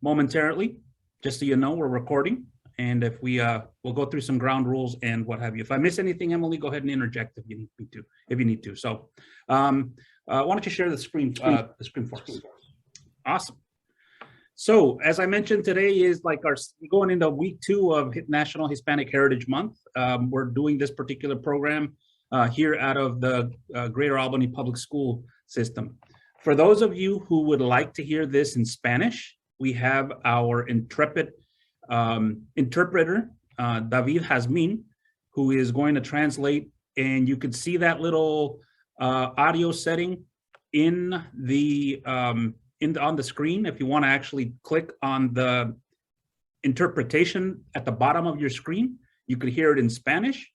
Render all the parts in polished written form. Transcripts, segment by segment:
momentarily. Just so you know, we're recording. And if we'll go through some ground rules and what have you. If I miss anything, Emily, go ahead and interject if you need me to. If you need to. So, why don't you share the screen for us? Awesome. So, as I mentioned, today is like going into week 2 of National Hispanic Heritage Month. We're doing this particular program here out of the Greater Albany Public School System. For those of you who would like to hear this in Spanish, we have our intrepid interpreter, David Jazmin, who is going to translate, and you could see that little audio setting in the on the screen. If you want to actually click on the interpretation at the bottom of your screen, you could hear it in Spanish,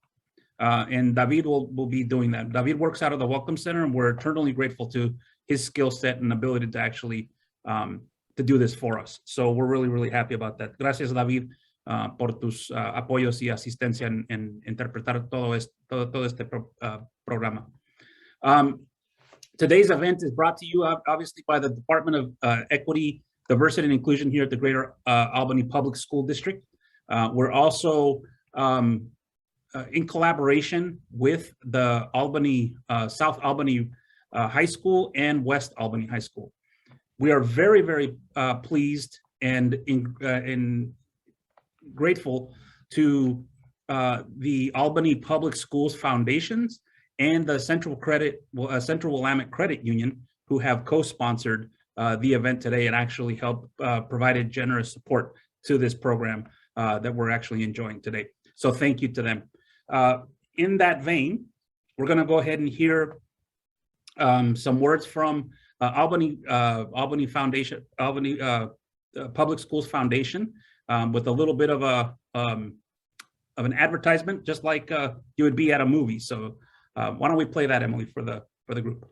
and David will be doing that. David works out of the Welcome Center, and we're eternally grateful to his skill set and ability to actually to do this for us. So we're really, really happy about that. Gracias, David, por tus apoyos y asistencia en interpretar todo este programa. Today's event is brought to you obviously by the Department of Equity, Diversity, and Inclusion here at the Greater Albany Public School District. We're also in collaboration with the Albany, South Albany High School and West Albany High School. We are very, very pleased and grateful to the Albany Public Schools Foundations and the Central Willamette Credit Union, who have co-sponsored the event today and actually helped provided generous support to this program that we're actually enjoying today. So thank you to them. In that vein, we're going to go ahead and hear some words from Albany Foundation, Albany Public Schools Foundation, with a little bit of an advertisement, just like you would be at a movie. So why don't we play that, Emily, for the group?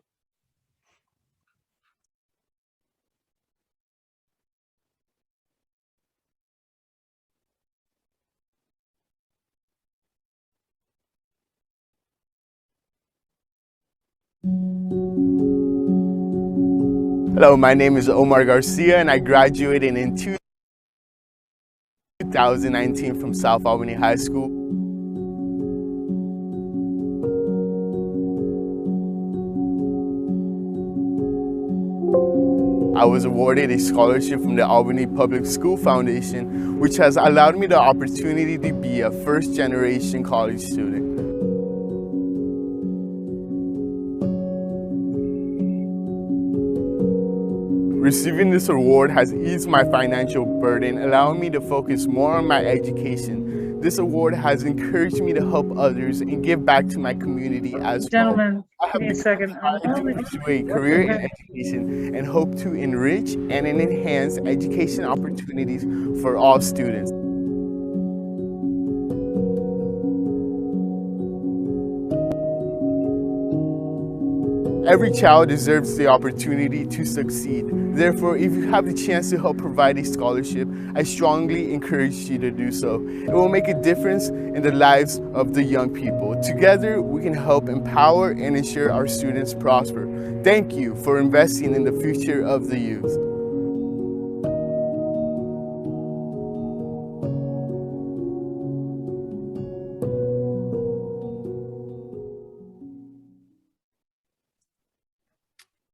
Hello, my name is Omar Garcia, and I graduated in 2019 from South Albany High School. I was awarded a scholarship from the Albany Public School Foundation, which has allowed me the opportunity to be a first-generation college student. Receiving this award has eased my financial burden, allowing me to focus more on my education. This award has encouraged me to help others and give back to my community as Gentlemen, well. give me a second. I have to pursue a career in education and hope to enrich and enhance education opportunities for all students. Every child deserves the opportunity to succeed. Therefore, if you have the chance to help provide a scholarship, I strongly encourage you to do so. It will make a difference in the lives of the young people. Together, we can help empower and ensure our students prosper. Thank you for investing in the future of the youth.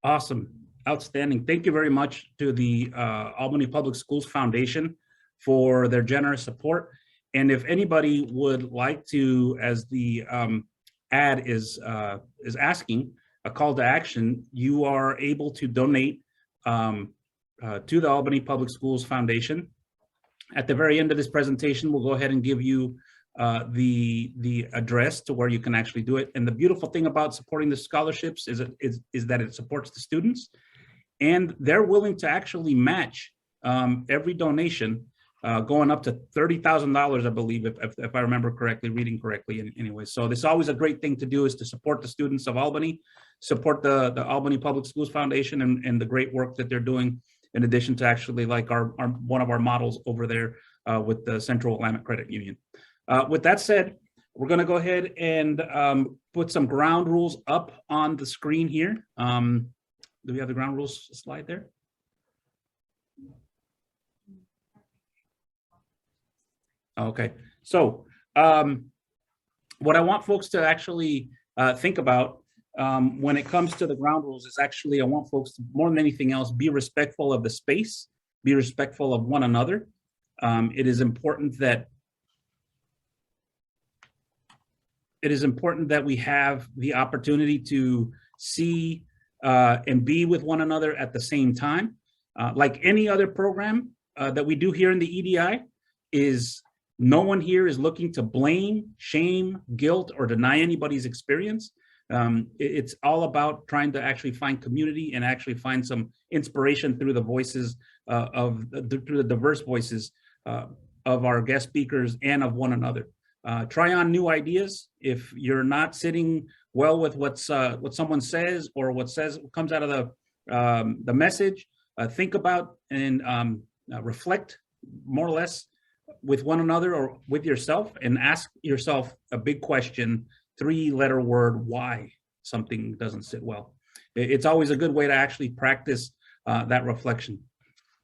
Awesome. Outstanding. Thank you very much to the Albany Public Schools Foundation for their generous support. And if anybody would like to, as the ad is asking, a call to action, you are able to donate to the Albany Public Schools Foundation. At the very end of this presentation, we'll go ahead and give you the address to where you can actually do it. And the beautiful thing about supporting the scholarships is that it supports the students, and they're willing to actually match every donation going up to $30,000, I believe, if I remember correctly, reading correctly anyway. So this is always a great thing to do, is to support the students of Albany, support the Albany Public Schools Foundation and the great work that they're doing, in addition to actually like our one of our models over there with the Central Willamette Credit Union. With that said, we're going to go ahead and put some ground rules up on the screen here. Do we have the ground rules slide there? Okay, so what I want folks to actually think about when it comes to the ground rules is actually, I want folks to, more than anything else, be respectful of the space, be respectful of one another. It is important that we have the opportunity to see and be with one another at the same time. Like any other program that we do here in the EDI, is no one here is looking to blame, shame, guilt, or deny anybody's experience. It's all about trying to actually find community and actually find some inspiration through the voices through the diverse voices of our guest speakers and of one another. Try on new ideas. If you're not sitting well with what someone says or what comes out of the message, think about and reflect more or less with one another or with yourself, and ask yourself a big question, 3-letter word, why something doesn't sit well. It's always a good way to actually practice that reflection.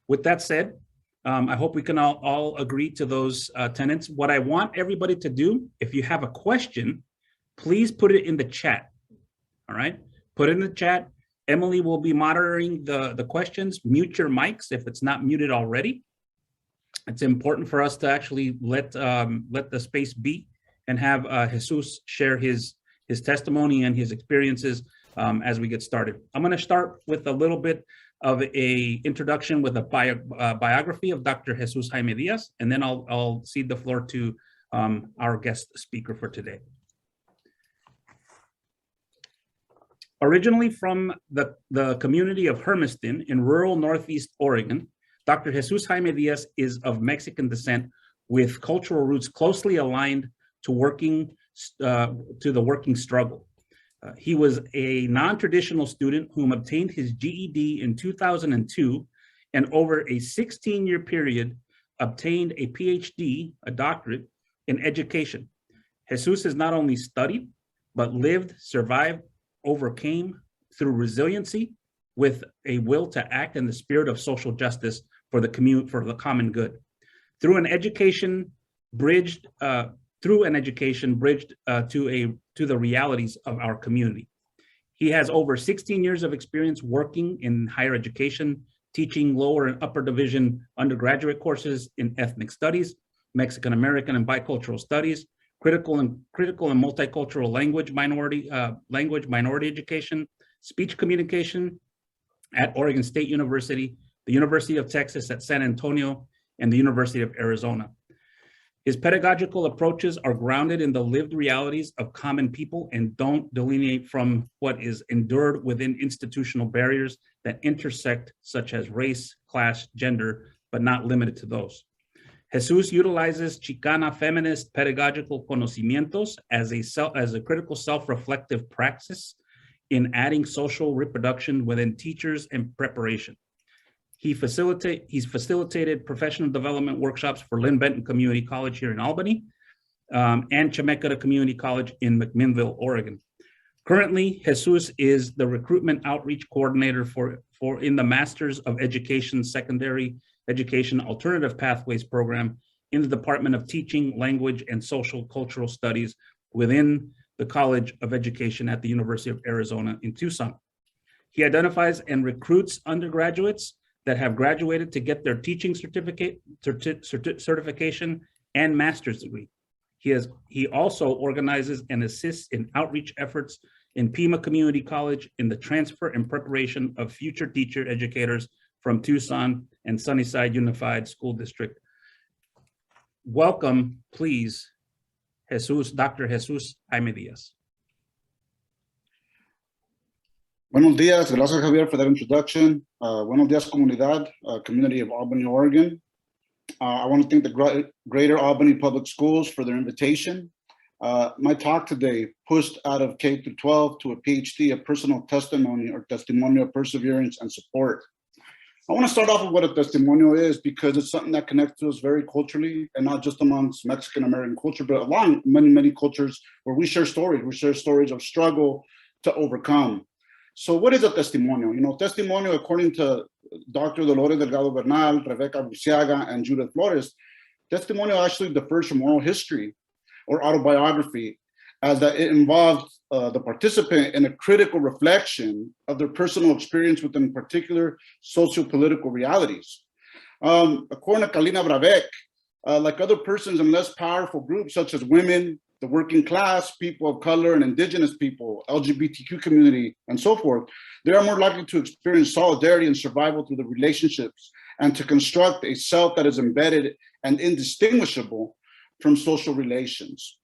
With that said, I hope we can all agree to those tenets. What I want everybody to do, if you have a question, please put it in the chat. All right, put it in the chat. Emily will be monitoring the questions. Mute your mics if it's not muted already. It's important for us to actually let the space be and have Jesus share his testimony and his experiences as we get started. I'm going to start with a little bit of a introduction with a biography of Dr. Jesús Jaime-Diaz, and then I'll cede the floor to our guest speaker for today. Originally from the community of Hermiston in rural Northeast Oregon, Dr. Jesús Jaime-Diaz is of Mexican descent with cultural roots closely aligned to the working struggle. He was a non-traditional student whom obtained his GED in 2002, and over a 16-year period obtained a PhD, a doctorate, in education. Jesus has not only studied, but lived, survived, overcame through resiliency with a will to act in the spirit of social justice for the common good. Through an education bridged to the realities of our community. He has over 16 years of experience working in higher education, teaching lower and upper division undergraduate courses in ethnic studies, Mexican American and bicultural studies, critical and multicultural language minority education, speech communication at Oregon State University, the University of Texas at San Antonio, and the University of Arizona. His pedagogical approaches are grounded in the lived realities of common people and don't delineate from what is endured within institutional barriers that intersect, such as race, class, gender, but not limited to those. Jesus utilizes Chicana feminist pedagogical conocimientos as a critical self-reflective praxis in adding social reproduction within teachers and preparation. He's facilitated professional development workshops for Lynn Benton Community College here in Albany and Chemeketa Community College in McMinnville, Oregon. Currently, Jesus is the recruitment outreach coordinator in the Masters of Education Secondary Education Alternative Pathways program in the Department of Teaching, Language, and Social Cultural Studies within the College of Education at the University of Arizona in Tucson. He identifies and recruits undergraduates that have graduated to get their teaching certification and master's degree. He also organizes and assists in outreach efforts in Pima Community College in the transfer and preparation of future teacher educators from Tucson and Sunnyside Unified School District. Welcome, please, Dr. Jesús Jaime-Diaz. Buenos días, gracias Javier for that introduction. Buenos días, comunidad, community of Albany, Oregon. I want to thank the Greater Albany Public Schools for their invitation. My talk today pushed out of K through 12 to a PhD of personal testimony or testimonio of perseverance and support. I want to start off with what a testimonio is because it's something that connects to us very culturally and not just amongst Mexican American culture, but along many, many cultures where we share stories. We share stories of struggle to overcome. So what is a testimonio? You know, testimonio, according to Dr. Dolores Delgado Bernal, Rebecca Buciaga, and Judith Flores, Testimonial actually differs from oral history or autobiography, as that it involves the participant in a critical reflection of their personal experience within particular socio-political realities. According to Kalina Bravek, like other persons in less powerful groups such as women, the working class, people of color, and indigenous people, LGBTQ community, and so forth, they are more likely to experience solidarity and survival through the relationships and to construct a self that is embedded and indistinguishable from social relations.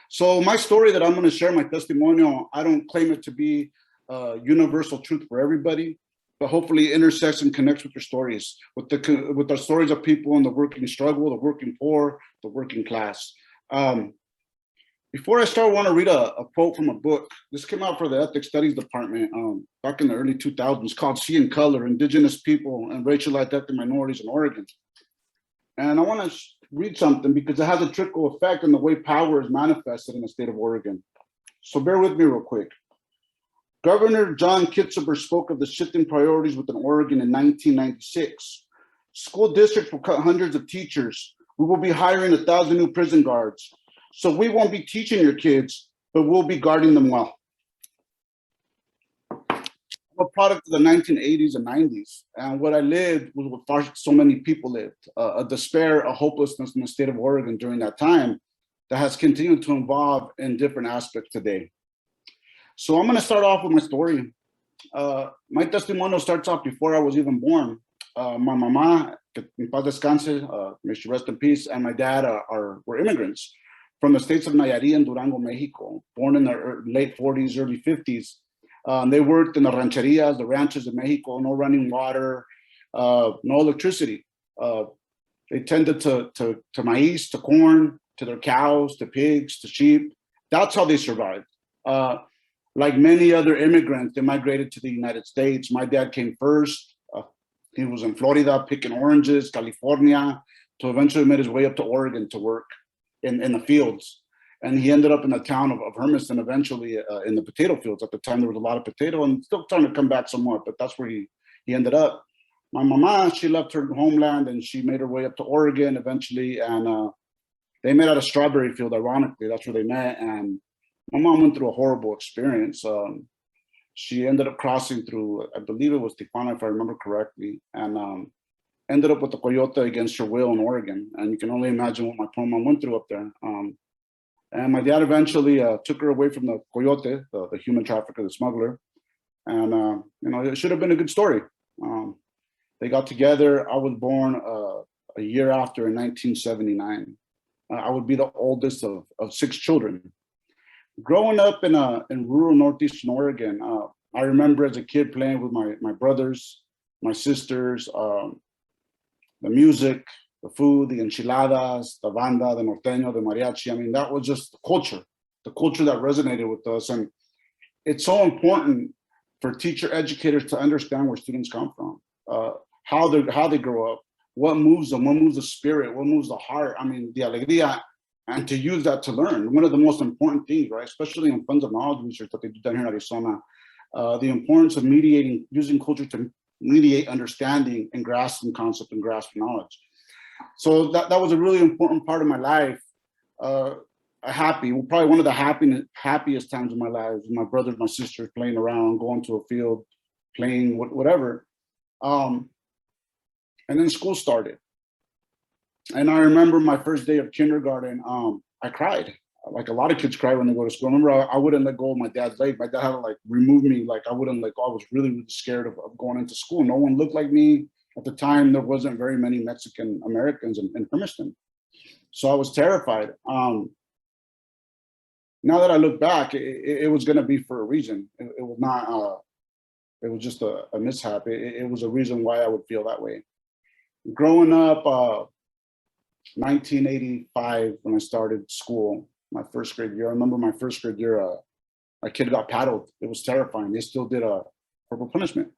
So my story that I'm going to share, my testimonial, I don't claim it to be universal truth for everybody, but hopefully it intersects and connects with your stories, with the stories of people in the working struggle, the working poor, the working class. Before I start, I want to read a quote from a book. This came out for the Ethics Studies Department back in the early 2000s, called See in Color, Indigenous People and Racialized Ethnic Minorities in Oregon. And I want to read something because it has a trickle effect on the way power is manifested in the state of Oregon. So bear with me real quick. Governor John Kitzinger spoke of the shifting priorities within Oregon in 1996. School districts will cut hundreds of teachers. We will be hiring 1,000 new prison guards. So we won't be teaching your kids, but we'll be guarding them well. I'm a product of the 1980s and 90s. And what I lived was what far so many people lived, a despair, a hopelessness in the state of Oregon during that time that has continued to evolve in different aspects today. So I'm gonna start off with my story. My testimonial starts off before I was even born. My mama, en paz descanse, may she rest in peace, and my dad were immigrants from the states of Nayarit and Durango, Mexico, born in the late 40s, early 50s. They worked in the rancherias, the ranches of Mexico, no running water, no electricity. They tended to maize, to corn, to their cows, to pigs, to sheep. That's how they survived. Like many other immigrants, they migrated to the United States. My dad came first. He was in Florida picking oranges, California, to eventually made his way up to Oregon to work in the fields. And he ended up in the town of Hermiston, eventually in the potato fields. At the time, there was a lot of potato and still trying to come back somewhat, but that's where he ended up. My mama, she left her homeland and she made her way up to Oregon eventually. And they met at a strawberry field, ironically, that's where they met. And my mom went through a horrible experience. She ended up crossing through, I believe it was Tijuana, if I remember correctly, and ended up with the coyote against her will in Oregon. And you can only imagine what my poor mom went through up there. And my dad eventually took her away from the coyote, the human trafficker, the smuggler. And, you know, it should have been a good story. They got together. I was born a year after in 1979. I would be the oldest of 6 children. Growing up in rural northeastern Oregon, I remember as a kid playing with my brothers, my sisters, the music, the food, the enchiladas, the banda, the norteño, the mariachi. I mean, that was just the culture that resonated with us. And it's so important for teacher educators to understand where students come from, how they grow up, what moves them, what moves the spirit, what moves the heart. I mean, the alegría, and to use that to learn. One of the most important things, right, especially in funds of knowledge research that they do down here in Arizona, the importance of using culture to mediate understanding and grasp some concept and grasp knowledge. So that was a really important part of my life. Probably one of the happiest times of my life with my brothers, my sisters playing around, going to a field, playing whatever. And then school started. And I remember my first day of kindergarten, I cried. Like a lot of kids cry when they go to school. I remember I wouldn't let go of my dad's leg. My dad had to like remove me. Like I wouldn't let go. I was really, really scared of going into school. No one looked like me. At the time, there wasn't very many Mexican Americans in Hermiston. So I was terrified. Now that I look back, it was gonna be for a reason. It was not, it was just a mishap. It was a reason why I would feel that way. Growing up, 1985, when I started school, my first grade year, I remember my first grade year, a kid got paddled. It was terrifying. They still did a corporal punishment.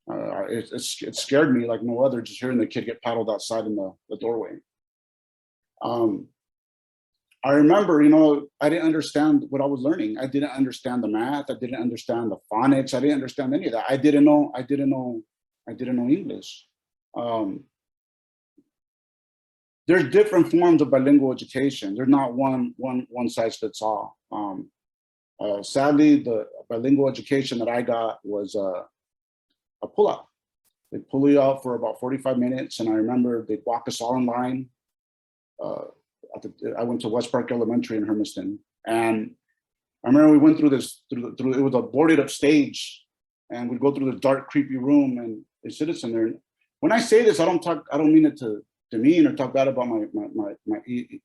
It scared me like no other, just hearing the kid get paddled outside in the doorway. I remember, you know, I didn't understand what I was learning. I didn't understand the math. I didn't understand the phonics. I didn't understand any of that. I didn't know English. there's different forms of bilingual education. There's not one size fits all. Sadly, the bilingual education that I got was a pull-out. They pull you out for about 45 minutes, and I remember they'd walk us all in line. I went to West Park Elementary in Hermiston, and I remember we went through this, it was a boarded up stage, and we'd go through the dark, creepy room, and they sit us in there. And when I say this, I don't mean it to demean or talk bad about my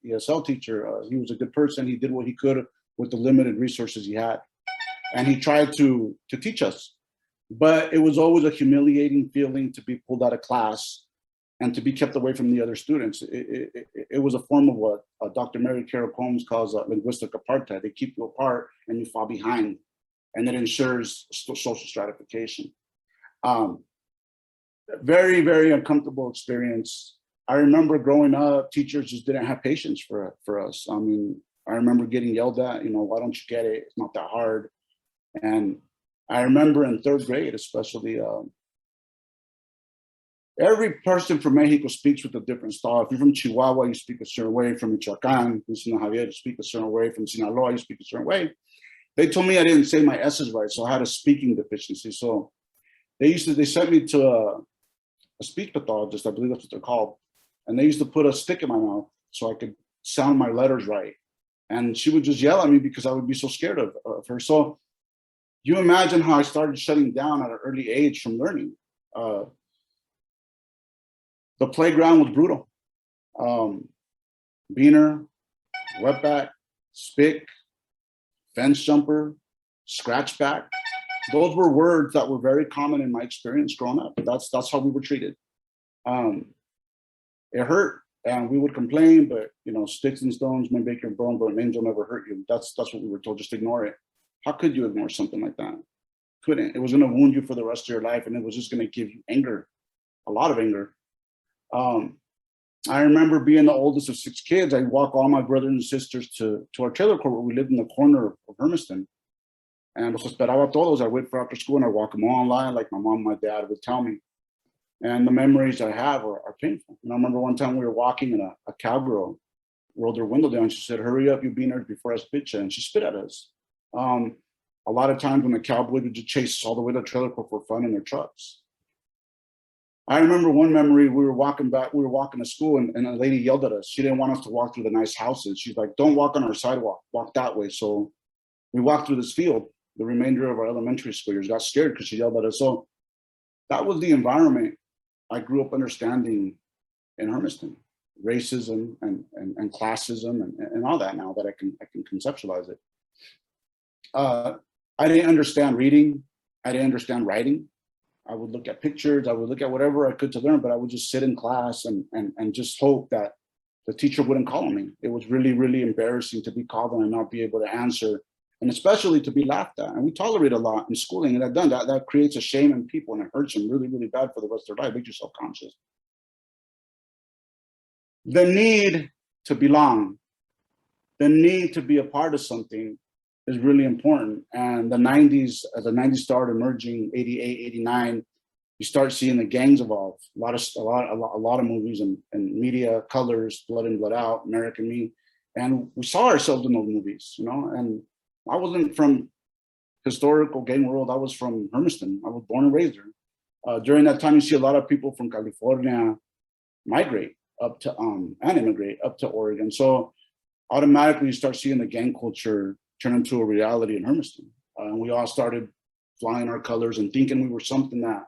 ESL teacher. He was a good person. He did what he could with the limited resources he had, and he tried to teach us. But it was always a humiliating feeling to be pulled out of class and to be kept away from the other students. It was a form of what Dr. Mary Carol Combs calls linguistic apartheid. They keep you apart and you fall behind, and it ensures social stratification. Very, very uncomfortable experience. I remember growing up, teachers just didn't have patience for us. I mean, I remember getting yelled at, why don't you get it? It's not that hard. And I remember in third grade, especially, every person from Mexico speaks with a different style. If you're from Chihuahua, you speak a certain way. From Michoacán, from Javier, you speak a certain way. From Sinaloa, you speak a certain way. They told me I didn't say my S's right, so I had a speaking deficiency. So they sent me to a speech pathologist, I believe that's what they're called. And they used to put a stick in my mouth so I could sound my letters right. And she would just yell at me because I would be so scared of her. So you imagine how I started shutting down at an early age from learning. The playground was brutal. Beaner, wetback, spick, fence jumper, scratchback. Those were words that were very common in my experience growing up. That's how we were treated. It hurt, and we would complain, but sticks and stones may break your bone, but names will never hurt you. That's what we were told. Just ignore it. How could you ignore something like that? Couldn't. It was going to wound you for the rest of your life, and it was just going to give you anger, a lot of anger. I remember being the oldest of 6 kids. I'd walk all my brothers and sisters to our trailer court where we lived in the corner of Hermiston. And los esperaba todos. I'd wait for after school and I'd walk them all in line like my mom and my dad would tell me. And the memories I have are painful. And I remember one time we were walking and a cowgirl rolled her window down. She said, "Hurry up, you beaners, before I spit you." And she spit at us. A lot of times when the cowboys would just chase us all the way to the trailer park for fun in their trucks. I remember one memory, we were walking to school and a lady yelled at us. She didn't want us to walk through the nice houses. She's like, "Don't walk on our sidewalk, walk that way." So we walked through this field. The remainder of our elementary school years got scared because she yelled at us. So that was the environment I grew up understanding in Hermiston, racism and classism and all that now that I can conceptualize it. I didn't understand reading. I didn't understand writing. I would look at pictures. I would look at whatever I could to learn, but I would just sit in class and just hope that the teacher wouldn't call on me. It was really, really embarrassing to be called on and not be able to answer, and especially to be laughed at. And we tolerate a lot in schooling, and that creates a shame in people, and it hurts them really, really bad for the rest of their life. It makes you self-conscious. The need to belong, the need to be a part of something is really important. And the 90s, as the 90s started emerging, 88, 89, you start seeing the gangs evolve. A lot of movies and media, Colors, Blood In, Blood Out, American Me. And we saw ourselves in those movies, and I wasn't from historical gang world. I was from Hermiston. I was born and raised there. During that time, you see a lot of people from California migrate up to, and immigrate up to Oregon. So automatically you start seeing the gang culture turn into a reality in Hermiston. And we all started flying our colors and thinking we were something that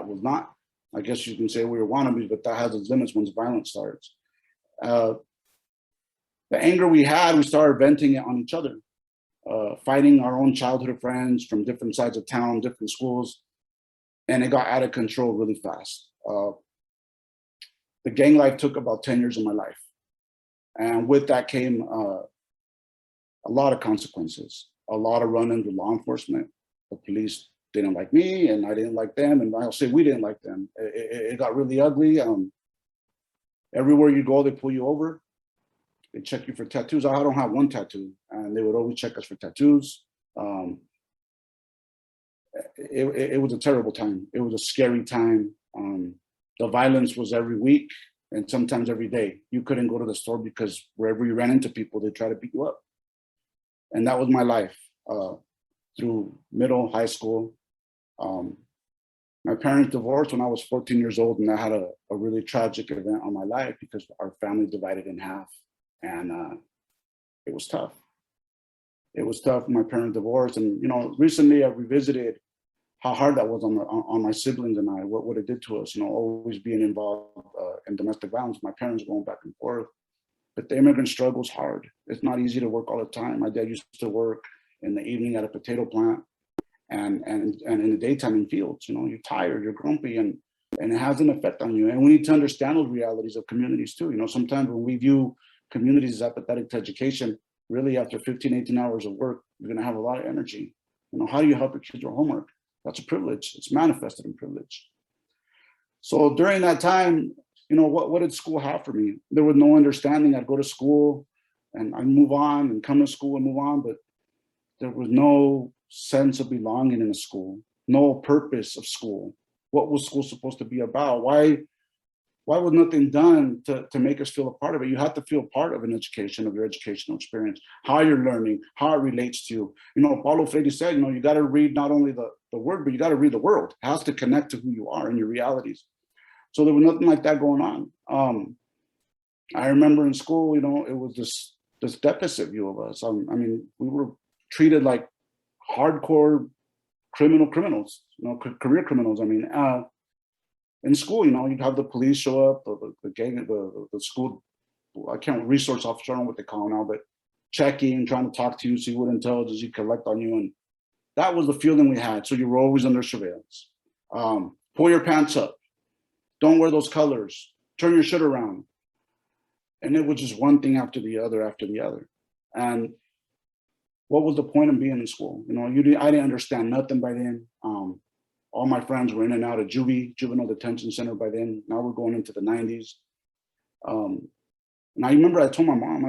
was not. I guess you can say we were wannabes, but that has its limits once violence starts. The anger we had, we started venting it on each other, fighting our own childhood friends from different sides of town, different schools, and it got out of control really fast. The gang life took about 10 years of my life. And with that came a lot of consequences, a lot of run-ins with law enforcement. The police didn't like me and I didn't like them, and I'll say we didn't like them. It got really ugly. Everywhere you go, they pull you over. They check you for tattoos. I don't have one tattoo, and they would always check us for tattoos. It was a terrible time. It was a scary time. The violence was every week. And sometimes every day. You couldn't go to the store because wherever you ran into people, they try to beat you up. And that was my life through middle, high school. My parents divorced when I was 14 years old, and that had a really tragic event on my life because our family divided in half, and it was tough. It was tough when my parents divorced, and recently I revisited how hard that was on my siblings and I, what it did to us, always being involved in domestic violence, my parents going back and forth. But the immigrant struggle is hard. It's not easy to work all the time. My dad used to work in the evening at a potato plant and in the daytime in fields. You're tired, you're grumpy, and it has an effect on you. And we need to understand those realities of communities too. Sometimes when we view communities as apathetic to education, really after 15, 18 hours of work, you're gonna have a lot of energy. How do you help your kids with homework? That's a privilege. It's manifested in privilege. So during that time, what did school have for me? There was no understanding. I'd go to school and I'd move on and come to school and move on, but there was no sense of belonging in a school, no purpose of school. What was school supposed to be about? Why was nothing done to make us feel a part of it? You have to feel part of an education, of your educational experience, how you're learning, how it relates to you. Paulo Freire said, you got to read not only the word, but you got to read the world. It has to connect to who you are and your realities. So there was nothing like that going on. I remember in school, it was this deficit view of us. We were treated like hardcore criminals, career criminals. In school, you'd have the police show up, the gang, the school, resource officer, I don't know what they call now, but checking, trying to talk to you, see what intelligence you collect on you. And that was the feeling we had. So you were always under surveillance. Pull your pants up. Don't wear those colors. Turn your shirt around. And it was just one thing after the other. And what was the point of being in school? I didn't understand nothing by then. All my friends were in and out of juvenile detention center by then. Now we're going into the 90s. And I remember I told my mom,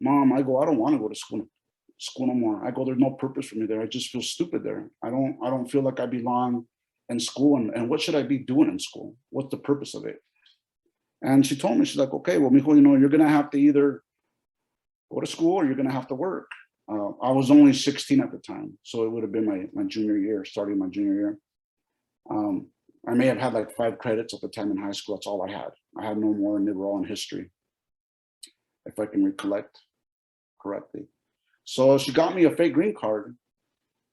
Mom, I don't want to go to school no more. I go, there's no purpose for me there. I just feel stupid there. I don't feel like I belong in school. And what should I be doing in school? What's the purpose of it? And she told me, she's like, okay, well, mijo, you're going to have to either go to school or you're going to have to work. I was only 16 at the time. So it would have been my junior year, starting my junior year. I may have had like 5 credits at the time in high school. That's all I had. I had no more, and they were all in history, if I can recollect correctly. So she got me a fake green card,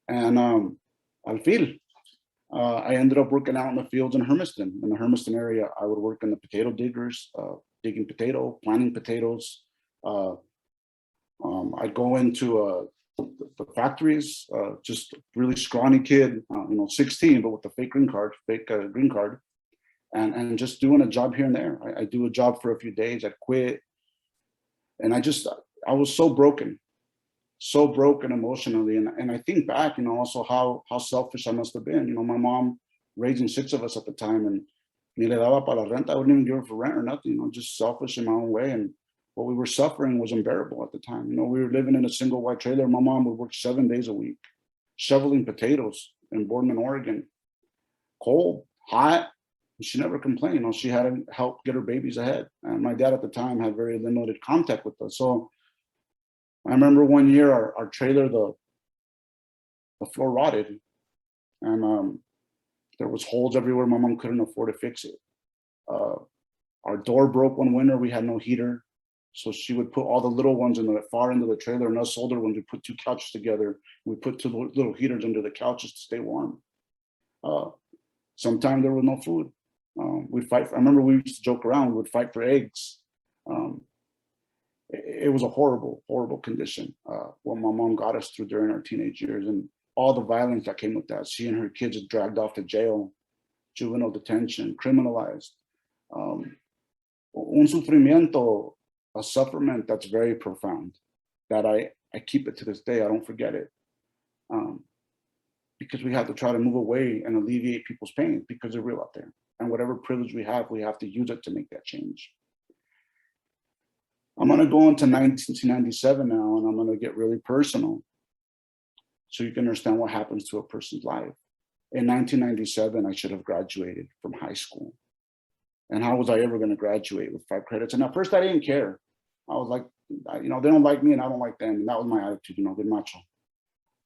and al fin, I ended up working out in the fields in Hermiston. In the Hermiston area, I would work in the potato diggers, digging potato, planting potatoes. I'd go into the factories, just really scrawny kid, 16, but with the fake green card, and just doing a job here and there. I do a job for a few days, I'd quit. And I was so broken emotionally. And I think back, also how selfish I must have been. My mom raising 6 of us at the time, and ni le daba para la renta. I wouldn't even give her for rent or nothing, just selfish in my own way. And what we were suffering was unbearable at the time. We were living in a single wide trailer. My mom would work 7 days a week, shoveling potatoes in Boardman, Oregon. Cold, hot. She never complained. She had to help get her babies ahead. And my dad at the time had very limited contact with us. So I remember one year our trailer, the floor rotted, and there was holes everywhere. My mom couldn't afford to fix it. Our door broke one winter. We had no heater. So she would put all the little ones in the far end of the trailer, and us older ones, we put 2 couches together. We put 2 little heaters under the couches to stay warm. Sometimes there was no food. We'd fight. I remember we used to joke around. We would fight for eggs. It was a horrible, horrible condition. What my mom got us through during our teenage years, and all the violence that came with that. She and her kids are dragged off to jail, juvenile detention, criminalized. Un sufrimiento, a sufferment that's very profound, that I keep it to this day. I don't forget it. Because we have to try to move away and alleviate people's pain, because they're real out there. And whatever privilege we have to use it to make that change. I'm going to go into 1997 now, and I'm going to get really personal so you can understand what happens to a person's life. In 1997, I should have graduated from high school. And how was I ever going to graduate with 5 credits? And at first I didn't care. I was like, they don't like me and I don't like them. And that was my attitude, good macho.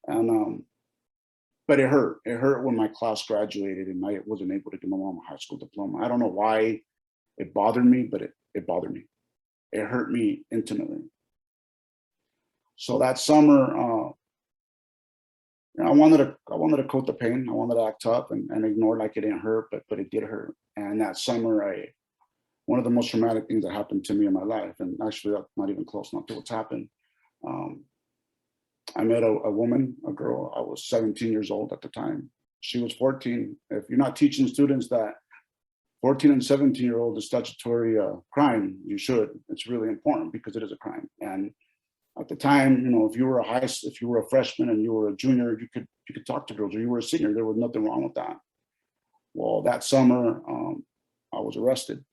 And, but it hurt. It hurt when my class graduated and I wasn't able to get my mom a high school diploma. I don't know why it bothered me, but it bothered me. It hurt me intimately. So that summer, I wanted to coat the pain. I wanted to act tough and ignore like it didn't hurt, but it did hurt. And that summer, one of the most traumatic things that happened to me in my life, and actually that's not even close enough to what's happened. I met a woman, a girl. I was 17 years old at the time. She was 14. If you're not teaching students that 14 and 17-year-old is statutory crime, you should. It's really important because it is a crime. And at the time, if you were a freshman and you were a junior, you could talk to girls, or you were a senior. There was nothing wrong with that. Well, that summer, I was arrested.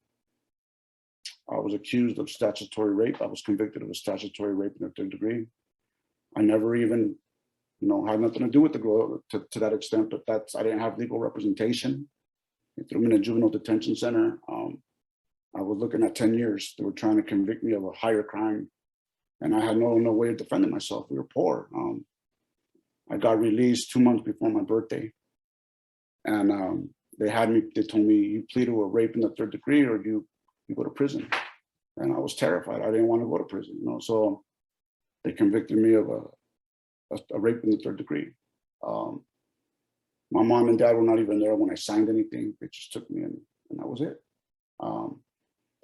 I was accused of statutory rape. I was convicted of a statutory rape in the 3rd degree. I never even, had nothing to do with the girl to that extent, but I didn't have legal representation. They threw me in a juvenile detention center. I was looking at 10 years. They were trying to convict me of a higher crime, and I had no way of defending myself. We were poor. I got released 2 months before my birthday, and they told me, you plead to a rape in the 3rd degree or you go to prison. And I was terrified. I didn't want to go to prison, so they convicted me of a rape in the 3rd degree. My mom and dad were not even there when I signed anything. They just took me in, and that was it.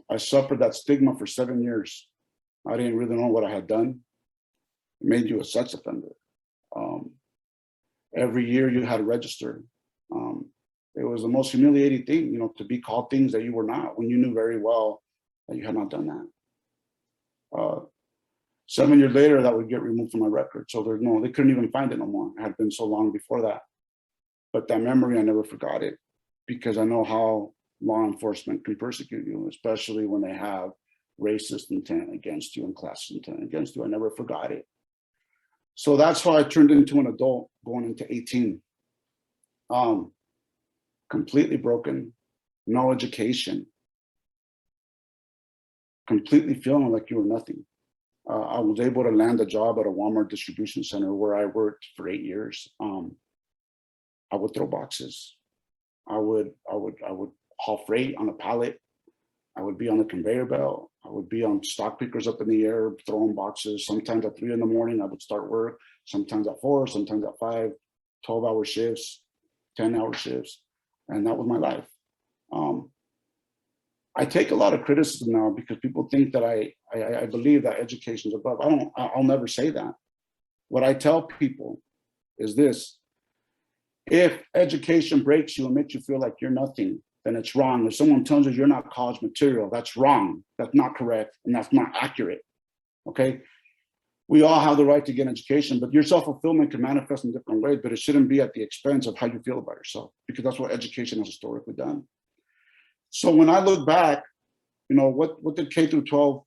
I suffered that stigma for 7 years. I didn't really know what I had done. It made you a sex offender. Every year you had to register. It was the most humiliating thing, to be called things that you were not, when you knew very well that you had not done that. 7 years later, that would get removed from my record. So they couldn't even find it no more. It had been so long before that. But that memory, I never forgot it, because I know how law enforcement can persecute you, especially when they have racist intent against you and classist intent against you. I never forgot it. So that's how I turned into an adult going into 18. Completely broken, no education, completely feeling like you were nothing. I was able to land a job at a Walmart distribution center where I worked for 8 years. I would throw boxes. I would haul freight on a pallet. I would be on the conveyor belt. I would be on stock pickers up in the air, throwing boxes. Sometimes at 3 a.m, I would start work. Sometimes at 4, sometimes at 5, 12-hour shifts, 10-hour shifts. And that was my life. I take a lot of criticism now because people think that I believe that education is above. I'll never say that. What I tell people is this: if education breaks you and makes you feel like you're nothing, then it's wrong. If someone tells you you're not college material, that's wrong. That's not correct, and that's not accurate. Okay? We all have the right to get an education, but your self-fulfillment can manifest in different ways, but it shouldn't be at the expense of how you feel about yourself, because that's what education has historically done. So when I look back, what did K through 12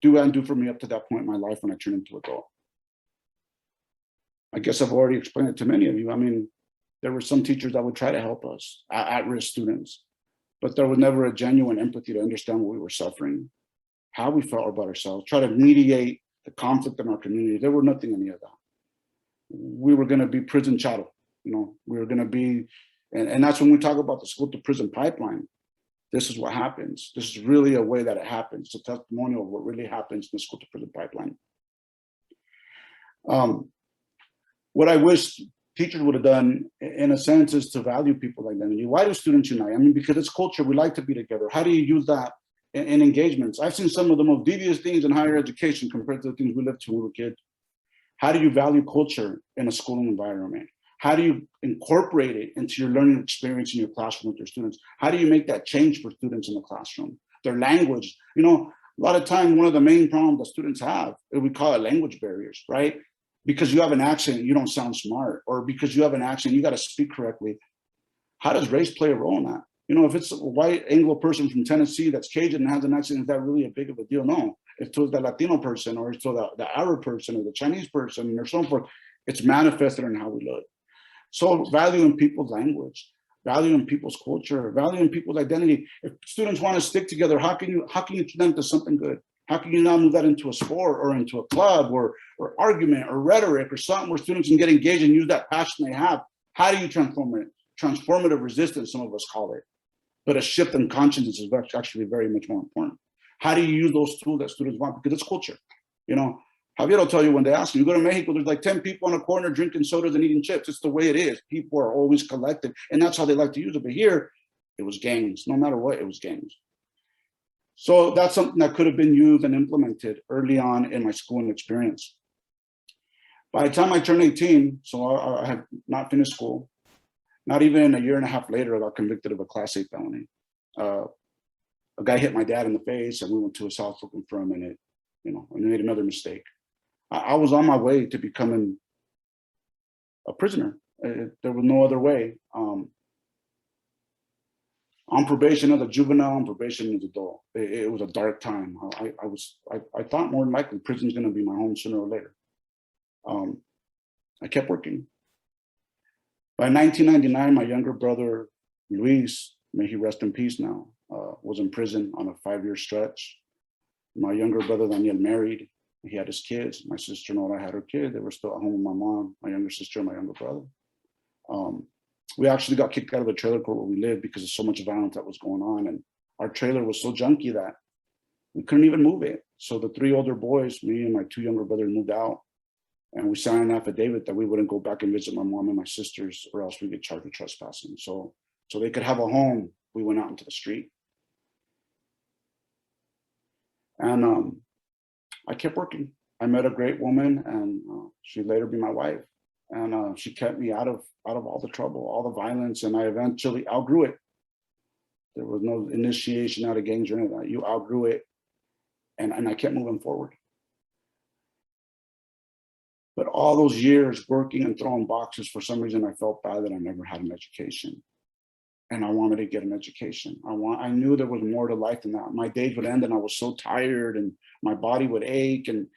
do for me up to that point in my life when I turned into adult? I guess I've already explained it to many of you. I mean, there were some teachers that would try to help us, at-risk students, but there was never a genuine empathy to understand what we were suffering, how we felt about ourselves, try to mediate the conflict in our community. There were nothing any of that. We were going to be prison chattel. We were going to be, and that's when we talk about the school to prison pipeline. This is what happens. This is really a way that it happens. It's a testimonial of what really happens in the school to prison pipeline. What I wish teachers would have done, in a sense, is to value people like that. Why do students unite? I mean, because it's culture. We like to be together. How do you use that in engagements? I've seen some of the most devious things in higher education compared to the things we lived through when we were kids. How do you value culture in a schooling environment? How do you incorporate it into your learning experience in your classroom with your students? How do you make that change for students in the classroom? Their language. A lot of times, one of the main problems that students have, we call it language barriers, right? Because you have an accent, you don't sound smart, or because you have an accent, you got to speak correctly. How does race play a role in that? If it's a white Anglo person from Tennessee that's Cajun and has an accent, is that really a big of a deal? No. If to the Latino person, or it's to the Arab person, or the Chinese person, or so forth, it's manifested in how we look. So valuing people's language, valuing people's culture, valuing people's identity. If students want to stick together, how can you turn them to something good? How can you not move that into a sport or into a club or argument or rhetoric or something where students can get engaged and use that passion they have? How do you transform it? Transformative resistance, some of us call it. But a shift in consciousness is actually very much more important. How do you use those tools that students want? Because it's culture. You know, Javier will tell you when they ask you go to Mexico, there's like 10 people on a corner drinking sodas and eating chips. It's the way it is. People are always collective, and that's how they like to use it. But here, it was gangs. No matter what, it was gangs. So that's something that could have been used and implemented early on in my schooling experience. By the time I turned 18, so I had not finished school. Not even a year and a half later, I got convicted of a Class A felony. A guy hit my dad in the face, and we went to his house looking for him, and it, you know, and made another mistake. I was on my way to becoming a prisoner. There was no other way. On probation as a juvenile, on probation as an adult. It was a dark time. I thought more than likely prison's gonna be my home sooner or later. I kept working. By 1999, my younger brother, Luis, may he rest in peace now, was in prison on a 5-year stretch. My younger brother, Daniel, married. He had his kids. My sister-in-law had her kid. They were still at home with my mom, my younger sister, and my younger brother. We actually got kicked out of the trailer court where we lived because of so much violence that was going on. And our trailer was so junky that we couldn't even move it. So the 3 older boys, me and my 2 younger brothers, moved out. And we signed an affidavit that we wouldn't go back and visit my mom and my sisters, or else we'd get charged with trespassing. So they could have a home, we went out into the street. And I kept working. I met a great woman, and she'd later be my wife. And she kept me out of all the trouble, all the violence, and I eventually outgrew it. There was no initiation out of gangs or anything like that. You outgrew it, and I kept moving forward. But all those years working and throwing boxes, for some reason, I felt bad that I never had an education. And I wanted to get an education. I knew there was more to life than that. My days would end and I was so tired and my body would ache. And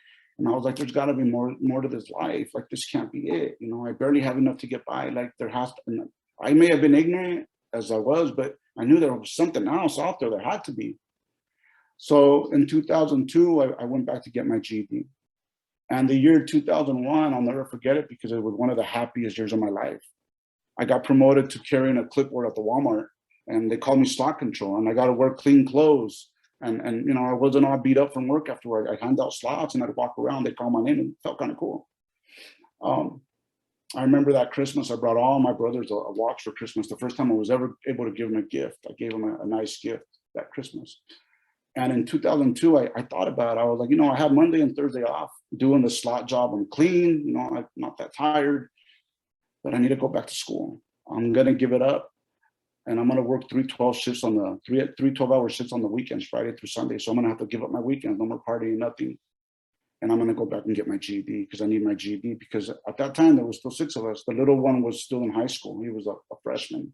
I was like, there's gotta be more to this life. Like, this can't be it. You know, I barely have enough to get by. Like, there has to, I may have been ignorant as I was, but I knew there was something else out there. There had to be. So in 2002, I went back to get my GED. And the year 2001, I'll never forget it because it was one of the happiest years of my life. I got promoted to carrying a clipboard at the Walmart, and they called me stock control, and I got to wear clean clothes. And you know, I wasn't all beat up from work afterward. I hand out slots and I'd walk around, they call my name, and it felt kind of cool. I remember that Christmas, I brought all my brothers a watch for Christmas. The first time I was ever able to give them a gift. I gave them a nice gift that Christmas. And in 2002, I thought about it. I was like, you know, I have Monday and Thursday off doing the slot job. I'm clean, you know, I'm not that tired, but I need to go back to school. I'm going to give it up. And I'm going to work 3 12 shifts on the 3 12-hour shifts on the weekends, Friday through Sunday. So I'm going to have to give up my weekends. No more partying, nothing. And I'm going to go back and get my GED because I need my GED, because at that time, there was still 6 of us. The little one was still in high school. He was a freshman.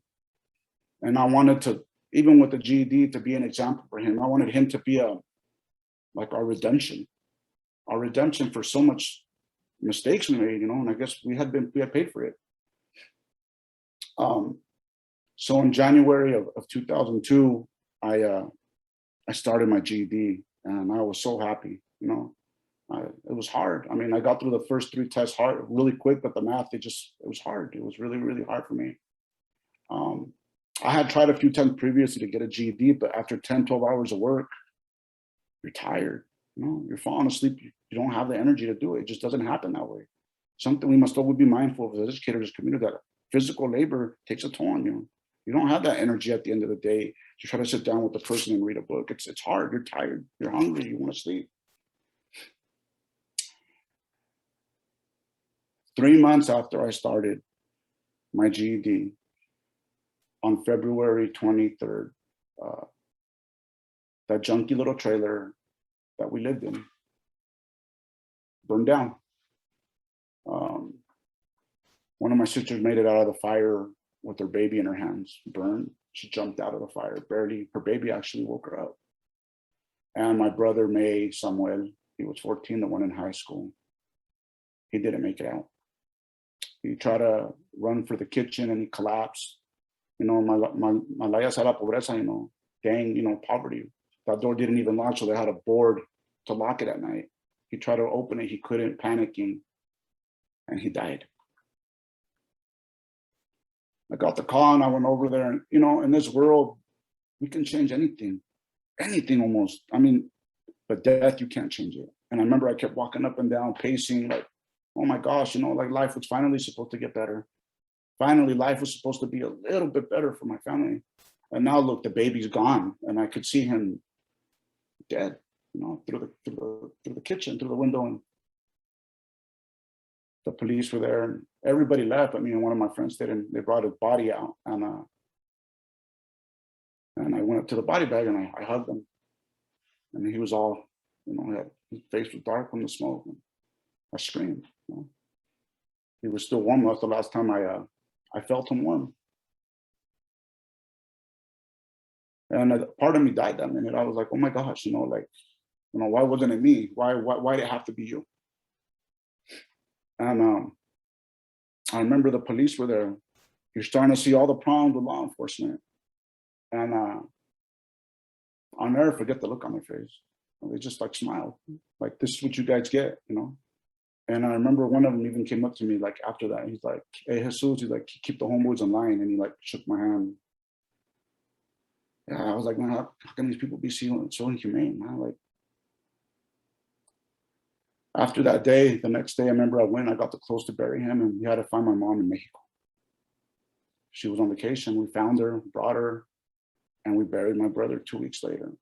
And I wanted to, even with the GED, to be an example for him. I wanted him to be like our redemption for so much mistakes we made, you know, and I guess we had paid for it. So in January of 2002, I started my GED, and I was so happy, you know. It was hard. I mean, I got through the first 3 tests really quick, but the math, it was hard. It was really, really hard for me. I had tried a few times previously to get a GED, but after 10, 12 hours of work, you're tired, you know, you're falling asleep. You don't have the energy to do it. It just doesn't happen that way. Something we must always be mindful of as educators, community, that physical labor takes a toll on you. You don't have that energy at the end of the day to try to sit down with the person and read a book. It's hard. You're tired. You're hungry. You want to sleep. 3 months after I started my GED, on February 23rd, that junky little trailer that we lived in burned down. One of my sisters made it out of the fire with her baby in her hands, burned. She jumped out of the fire, barely. Her baby actually woke her up. And my brother, Samuel, he was 14, the one in high school. He didn't make it out. He tried to run for the kitchen and he collapsed. you know, Malayas a la pobreza, you know, gang, you know, poverty. That door didn't even lock, so they had a board to lock it at night. He tried to open it, he couldn't, panicking, and he died. I got the call and I went over there, and you know, in this world, we can change anything almost. I mean, but death, you can't change it. And I remember I kept walking up and down, pacing, like, oh my gosh, you know, like life was finally supposed to get better. Finally, life was supposed to be a little bit better for my family. And now look, the baby's gone, and I could see him dead, you know, through the kitchen, through the window, and the police were there, and everybody left. I mean, one of my friends did, and they brought his body out, and I went up to the body bag and I hugged him, and he was all, you know, his face was dark from the smoke, and I screamed. You know? He was still warm. That's the last time I felt him warm. And part of me died that minute. I was like, oh my gosh, you know, like, you know, why wasn't it me? Why did it have to be you? And I remember the police were there. You're starting to see all the problems with law enforcement. And I'll never forget the look on their face. They just like smiled, like, this is what you guys get, you know? And I remember one of them even came up to me like after that. He's like, hey, Jesus, he's like, keep the homeboys in line. And he like shook my hand. Yeah, I was like, man, how can these people be so inhumane, man? Like, after that day, the next day, I remember I got the clothes to bury him, and we had to find my mom in Mexico. She was on vacation. We found her, brought her, and we buried my brother 2 weeks later.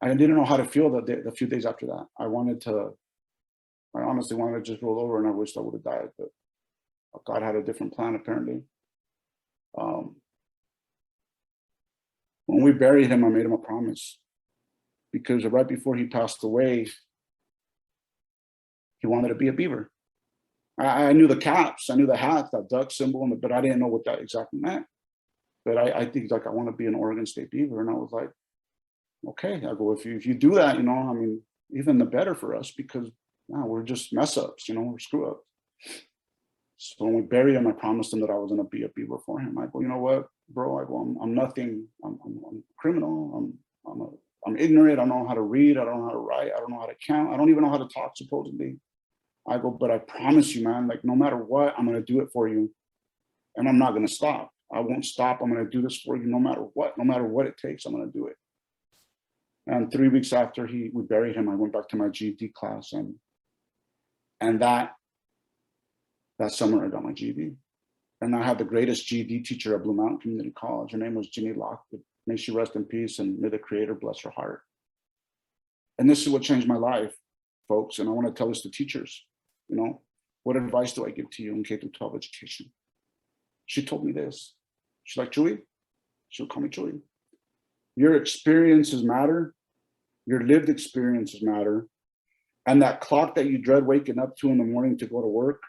I didn't know how to feel the few days after that. I honestly wanted to just roll over, and I wished I would have died, but God had a different plan, apparently. When we buried him, I made him a promise, because right before he passed away, he wanted to be a beaver. I knew the caps, I knew the hat, that duck symbol, but I didn't know what that exactly meant. But I think, like, I want to be an Oregon State Beaver. And I was like, okay. I go, if you do that, you know, I mean, even the better for us, because now we're just mess ups, you know, we're screw ups. So when we buried him, I promised him that I was going to be a beaver for him. I go, you know what, bro? I go, I'm nothing. I'm a criminal. I'm ignorant. I don't know how to read. I don't know how to write. I don't know how to count. I don't even know how to talk, supposedly. I go, but I promise you, man, like, no matter what, I'm going to do it for you. And I'm not going to stop. I won't stop. I'm going to do this for you no matter what it takes. I'm going to do it. And 3 weeks after we buried him, I went back to my GED class, and that summer I got my GED. And I had the greatest GED teacher at Blue Mountain Community College. Her name was Ginny Lockwood. May she rest in peace, and may the Creator bless her heart. And this is what changed my life, folks. And I want to tell this to teachers. You know, what advice do I give to you in K-12 education? She told me this. She's like, Chewy, she'll call me Chewy. Your experiences matter. Your lived experiences matter. And that clock that you dread waking up to in the morning to go to work,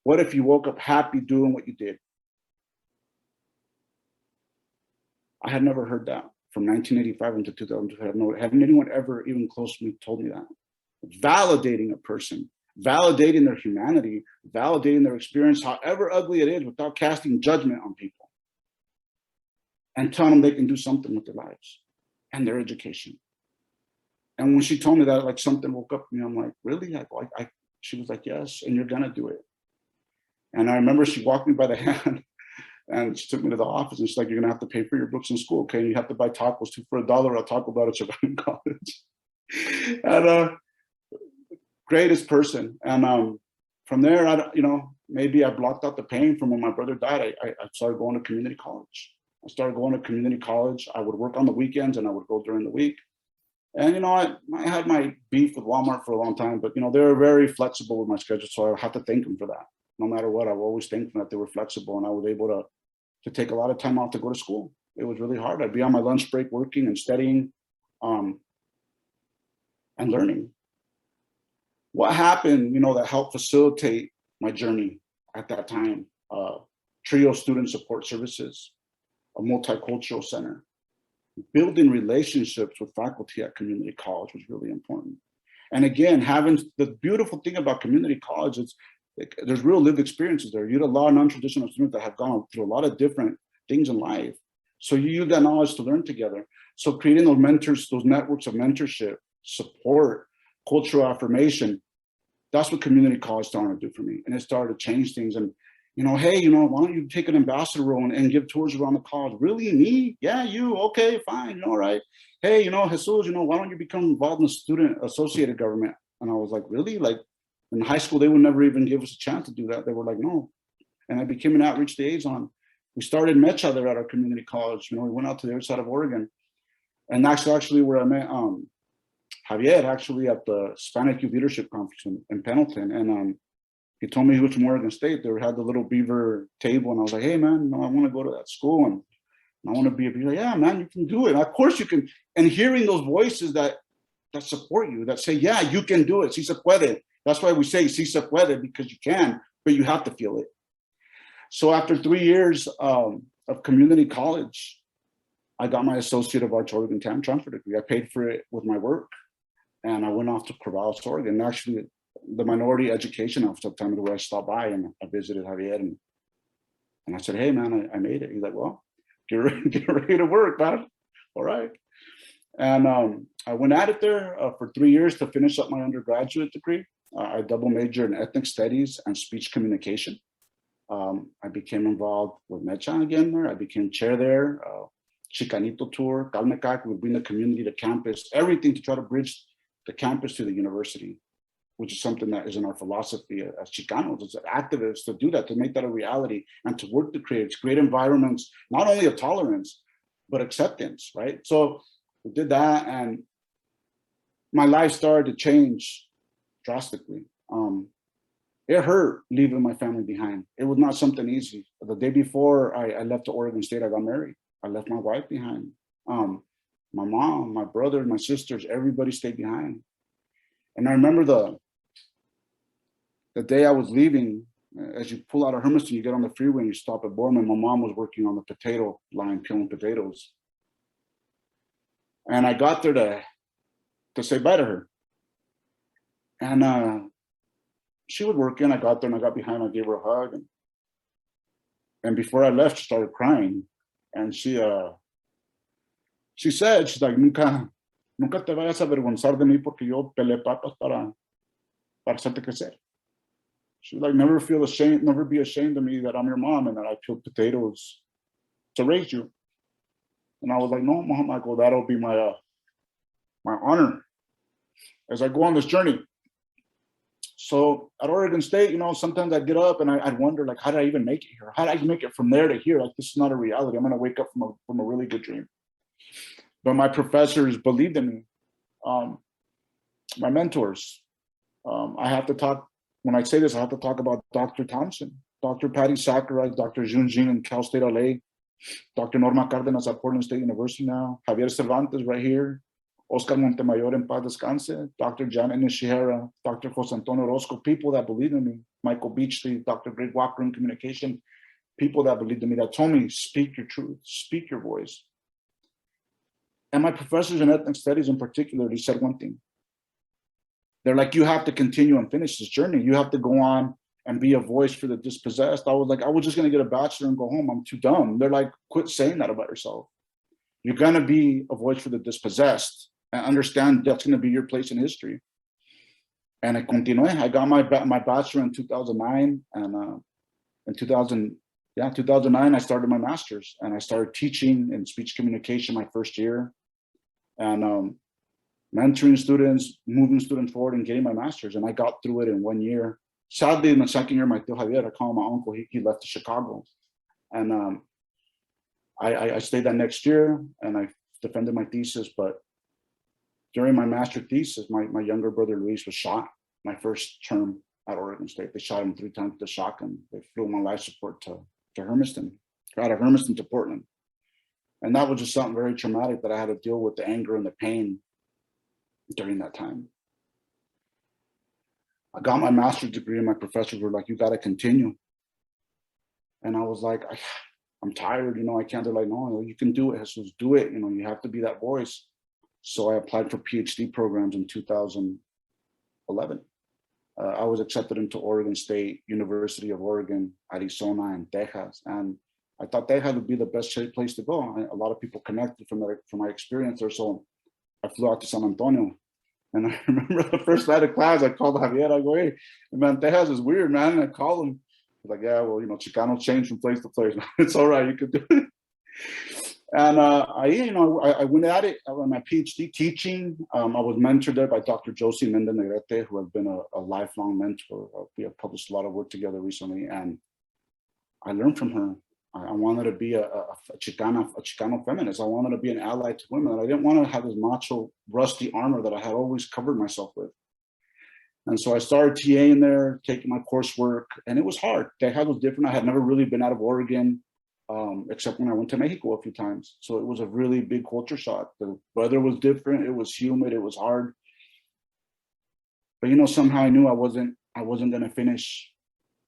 what if you woke up happy doing what you did? I had never heard that from 1985 until 2002. Hadn't anyone ever even close to me told me that. Validating a person, validating their humanity, validating their experience, however ugly it is, without casting judgment on people, and telling them they can do something with their lives and their education. And when she told me that, like, something woke up in me. I'm like, really? She was like, yes, and you're gonna do it. And I remember she walked me by the hand, and she took me to the office, and she's like, you're gonna have to pay for your books in school, okay? And you have to buy tacos, 2 for $1 at Taco Bell to survive in college. And greatest person. And from there, maybe I blocked out the pain from when my brother died. I started going to community college. I would work on the weekends, and I would go during the week. And, you know, I had my beef with Walmart for a long time, but, you know, they were very flexible with my schedule. So I have to thank them for that. No matter what, I will always thank them that they were flexible, and I was able to take a lot of time off to go to school. It was really hard. I'd be on my lunch break working and studying and learning. What happened, you know, that helped facilitate my journey at that time? TRIO Student Support Services, a multicultural center. Building relationships with faculty at community college was really important. And again, having the beautiful thing about community college is there's real lived experiences there. You had a lot of non-traditional students that have gone through a lot of different things in life. So you use that knowledge to learn together. So creating those mentors, those networks of mentorship, support, cultural affirmation, that's what community college started to do for me. And it started to change things. And, hey, why don't you take an ambassador role and give tours around the college? Really, me? Yeah, you? Okay, fine, all right. Hey, Jesus, why don't you become involved in the student-associated government? And I was like, really? Like, in high school, they would never even give us a chance to do that. They were like, no. And I became an outreach liaison. We started Mecha there at our community college. We went out to the other side of Oregon. And that's actually where I met Javier, actually at the Hispanic Youth Leadership Conference in Pendleton. And he told me he was from Oregon State. They had the little beaver table. And I was like, hey, man, I want to go to that school. And I want to be a beaver. Like, yeah, man, you can do it. And of course you can. And hearing those voices that support you, that say, yeah, you can do it. Sí se puede. That's why we say sí se puede, because you can, but you have to feel it. So after 3 years of community college, I got my Associate of Arts Oregon transfer degree. I paid for it with my work, and I went off to Corvallis, Oregon. And actually, the minority education office at the time where I stopped by and I visited Javier, and I said, hey, man, I made it. He's like, well, get ready to work, man. All right. And I went at it there for 3 years to finish up my undergraduate degree. I double majored in ethnic studies and speech communication. I became involved with Mecha again there. I became chair there. Chicanito tour, Calmecac would bring the community to campus, everything to try to bridge the campus to the university, which is something that is in our philosophy as Chicanos, as activists, to do that, to make that a reality, and to work to create environments, not only of tolerance, but acceptance, right? So we did that, and my life started to change drastically. It hurt leaving my family behind. It was not something easy. The day before I left to Oregon State, I got married. I left my wife behind. My mom, my brother, my sisters, everybody stayed behind. And I remember the day I was leaving, as you pull out of Hermiston, you get on the freeway and you stop at Borman. My mom was working on the potato line, peeling potatoes. And I got there to say bye to her. And she was working. I got there and I got behind. I gave her a hug. And before I left, she started crying. And she said, she's like, nunca te vayas a avergonzar de mí porque yo peleé papas para hacerte crecer. She was like, never feel ashamed, never be ashamed of me that I'm your mom and that I peeled potatoes to raise you. And I was like, no, Mom, I go, that'll be my honor as I go on this journey. So at Oregon State, sometimes I'd get up and I'd wonder, like, how did I even make it here? How did I make it from there to here? Like, this is not a reality. I'm going to wake up from a really good dream. But my professors believed in me. My mentors. I have to talk, when I say this, I have to talk about Dr. Thompson, Dr. Patty Sakurai, Dr. Jun Jin in Cal State LA, Dr. Norma Cardenas at Portland State University now, Javier Cervantes right here, Oscar Montemayor en paz descanse, Dr. Janet Nishihara, Dr. Jose Antonio Orozco, people that believe in me, Michael Beachley, Dr. Greg Walker in communication, people that believed in me, that told me, speak your truth, speak your voice. And my professors in ethnic studies in particular, they said one thing. They're like, you have to continue and finish this journey. You have to go on and be a voice for the dispossessed. I was like, I was just going to get a bachelor and go home. I'm too dumb. They're like, quit saying that about yourself. You're going to be a voice for the dispossessed and understand that's going to be your place in history. And I continué. I got my bachelor in 2009. And in 2009, I started my master's. And I started teaching in speech communication my first year. And mentoring students, moving students forward, and getting my master's. And I got through it in 1 year. Sadly, in the second year, my tío Javier, I call him my uncle, he left to Chicago. And I stayed that next year, and I defended my thesis. But during my master thesis, my younger brother Luis was shot my first term at Oregon State. They shot him 3 times with the shotgun. They flew him on life support to Hermiston, out of Hermiston to Portland. And that was just something very traumatic that I had to deal with, the anger and the pain during that time. I got my master's degree and my professors were like, you got to continue. And I was like, I'm tired, I can't. They're like, no, you can do it, Jesus, do it. You have to be that voice. So I applied for PhD programs in 2011. I was accepted into Oregon State, University of Oregon, Arizona, and Texas. And I thought Texas would be the best place to go. A lot of people connected from my experience there. So I flew out to San Antonio. And I remember the first night of class, I called Javier. I go, hey, man, Texas is weird, man. And I called him. He's like, yeah, well, Chicanos change from place to place. It's all right, you could do it. And I went at it on my PhD teaching. I was mentored there by Dr. Josie Mendez-Negrete, who has been a lifelong mentor. We have published a lot of work together recently, and I learned from her. I wanted to be a Chicano feminist. I wanted to be an ally to women. I didn't want to have this macho, rusty armor that I had always covered myself with. And so I started TAing there, taking my coursework, and it was hard. Texas was different. I had never really been out of Oregon. Except when I went to Mexico a few times. So it was a really big culture shock. The weather was different. It was humid. It was hard. But somehow I knew I wasn't going to finish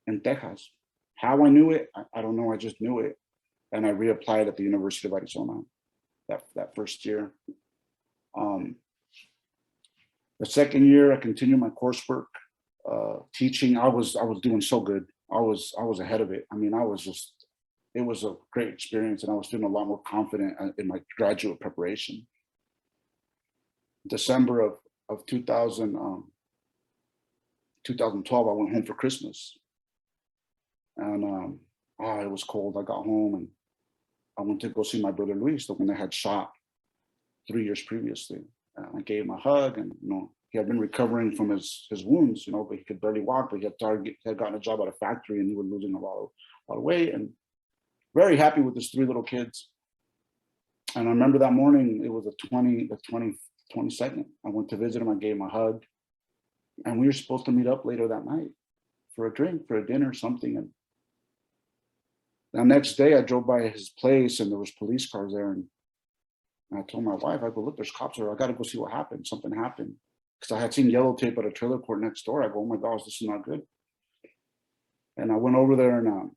in Texas. How I knew it, I don't know. I just knew it, and I reapplied at the University of Arizona that first year. The second year, I continued my coursework, teaching. I was doing so good. I was ahead of it. I mean, it was a great experience, and I was feeling a lot more confident in my graduate preparation. December of 2012, I went home for Christmas. And it was cold. I got home and I went to go see my brother Luis, the one that had shot 3 years previously. I gave him a hug, and he had been recovering from his wounds, but he could barely walk. But he had gotten a job at a factory, and he was losing a lot of weight, and very happy with his 3 little kids. And I remember that morning, it was the 22nd. I went to visit him. I gave him a hug, and we were supposed to meet up later that night for a drink, for a dinner, something. And the next day, I drove by his place, and there was police cars there. And I told my wife, I go, look, there's cops there. I got to go see what happened. Something happened. Because I had seen yellow tape at a trailer court next door. I go, oh my gosh, this is not good. And I went over there, and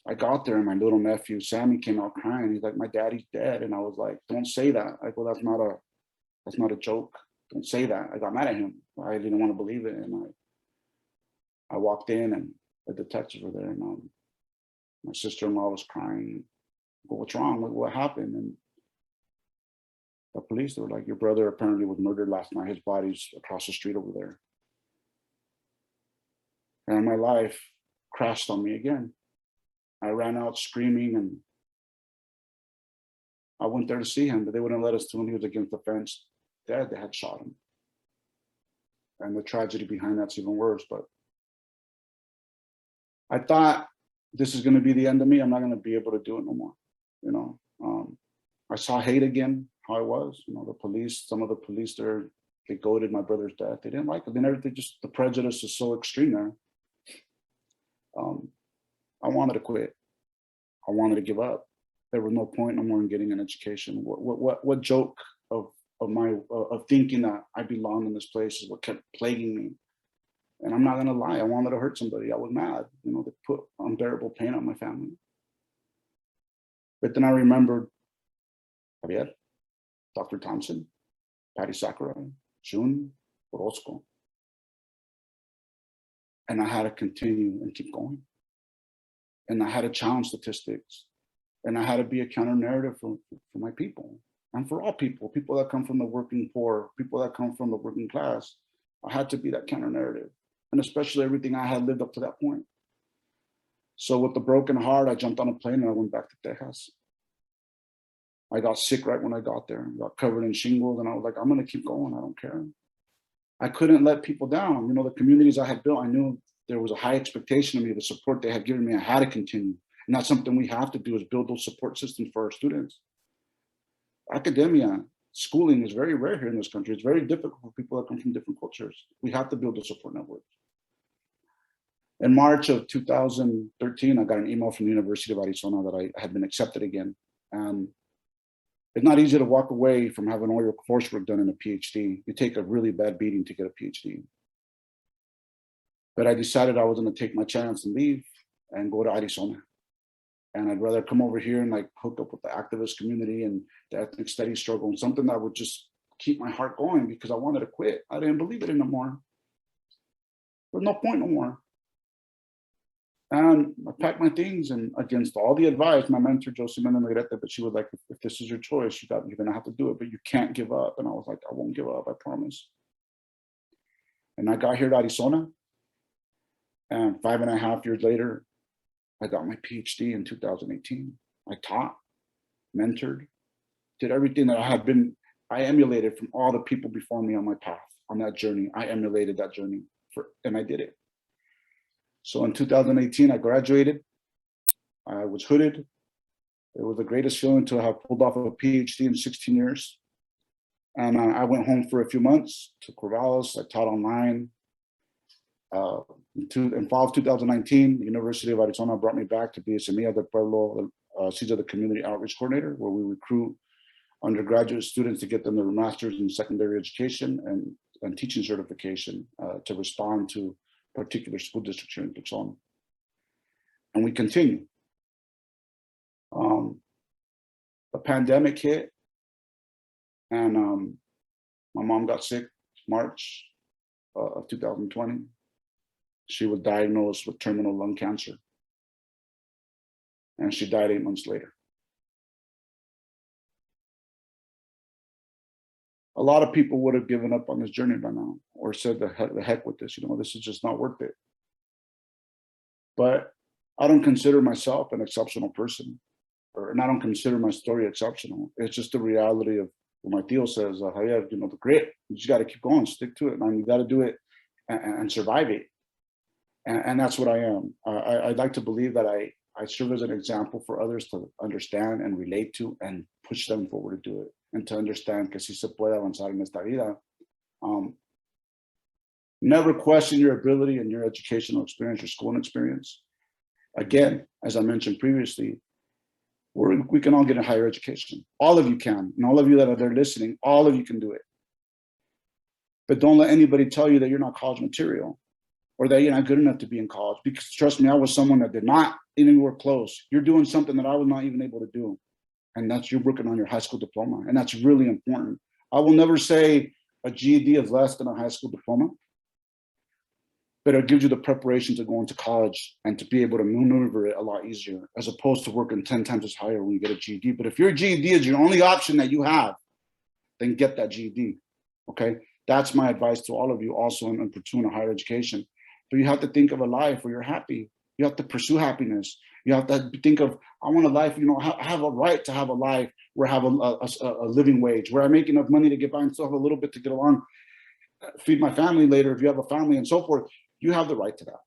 I got there, and my little nephew, Sammy, came out crying. He's like, my daddy's dead. And I was like, don't say that. I go, that's not a joke. Don't say that. I got mad at him. I didn't want to believe it. And I walked in, and the detectives were there, and my sister-in-law was crying. I go, what's wrong? What happened? And the police, they were like, your brother apparently was murdered last night. His body's across the street over there. And my life crashed on me again. I ran out screaming, and I went there to see him, but they wouldn't let us to him. He was against the fence, dead. They had shot him. And the tragedy behind that's even worse. But I thought, this is going to be the end of me. I'm not going to be able to do it no more. I saw hate again, how I was. The police, some of the police there, they goaded my brother's death. They didn't like it. The prejudice is so extreme there. I wanted to quit. I wanted to give up. There was no point no more in getting an education. What joke of thinking that I belong in this place is what kept plaguing me. And I'm not gonna lie, I wanted to hurt somebody. I was mad. They put unbearable pain on my family. But then I remembered Javier, Dr. Thompson, Patty Sakurai, June, Orozco. And I had to continue and keep going. And I had to challenge statistics. And I had to be a counter narrative for my people. And for all people that come from the working poor, people that come from the working class. I had to be that counter narrative. And especially everything I had lived up to that point. So with the broken heart, I jumped on a plane and I went back to Texas. I got sick right when I got there. I got covered in shingles, and I was like, I'm gonna keep going, I don't care. I couldn't let people down. The communities I had built, I knew there was a high expectation of me. The support they had given me, I had to continue. And that's something we have to do, is build those support systems for our students. Academia, schooling is very rare here in this country. It's very difficult for people that come from different cultures. We have to build a support network. In March of 2013, I got an email from the University of Arizona that I had been accepted again. And it's not easy to walk away from having all your coursework done in a PhD. You take a really bad beating to get a PhD. But I decided I was going to take my chance and leave and go to Arizona. And I'd rather come over here and hook up with the activist community and the ethnic studies struggle, and something that would just keep my heart going, because I wanted to quit. I didn't believe it anymore. There's no point no more. And I packed my things, and against all the advice, my mentor, Josie Mendez, but she was like, if this is your choice, you're gonna have to do it, but you can't give up. And I was like, I won't give up, I promise. And I got here to Arizona, and 5.5 years later, I got my PhD in 2018. I taught, mentored, did everything that I emulated from all the people before me on my path, on that journey. I emulated that journey, and I did it. So in 2018, I graduated. I was hooded. It was the greatest feeling to have pulled off a PhD in 16 years. And I went home for a few months to Corvallis. I taught online. In fall of 2019, the University of Arizona brought me back to be Semilla del Pueblo, Seeds of the Community Outreach Coordinator, where we recruit undergraduate students to get them their master's in secondary education and teaching certification to respond to particular school districts here in Tucson. And we continue. The pandemic hit, and my mom got sick March of 2020. She was diagnosed with terminal lung cancer, and she died 8 months later. A lot of people would have given up on this journey by now, or said the heck with this, this is just not worth it. But I don't consider myself an exceptional person, and I don't consider my story exceptional. It's just the reality of what my tío says, Javier, the grit. You just got to keep going, stick to it, man. You got to do it and survive it. And that's what I am. I'd like to believe that I serve as an example for others to understand and relate to and push them forward to do it, and to understand que si se puede avanzar en esta vida. Never question your ability and your educational experience, your schooling experience. Again, as I mentioned previously, we can all get a higher education. All of you can, and all of you that are there listening, all of you can do it. But don't let anybody tell you that you're not college material, or that you're not good enough to be in college. Because trust me, I was someone that did not even work close. You're doing something that I was not even able to do. And that's, you're working on your high school diploma. And that's really important. I will never say a GED is less than a high school diploma, but it gives you the preparation to go into college and to be able to maneuver it a lot easier, as opposed to working 10 times as higher when you get a GED. But if your GED is your only option that you have, then get that GED, okay? That's my advice to all of you also in pursuing a higher education. But you have to think of a life where you're happy. You have to pursue happiness. You have to think of, I want a life, I have a right to have a life where I have a living wage, where I make enough money to get by and still have a little bit to get along, feed my family later if you have a family and so forth. You have the right to that.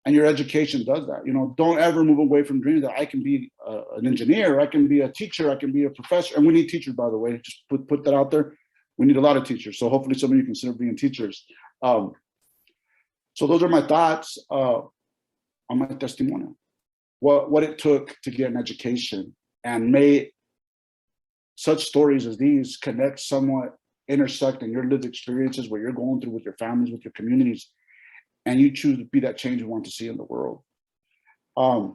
And your education does that. Don't ever move away from dreams that I can be an engineer, I can be a teacher, I can be a professor. And we need teachers, by the way, just put that out there. We need a lot of teachers. So hopefully some of you consider being teachers. So those are my thoughts on my testimonio. What it took to get an education, and may such stories as these connect somewhat, intersect in your lived experiences, what you're going through with your families, with your communities, and you choose to be that change you want to see in the world. I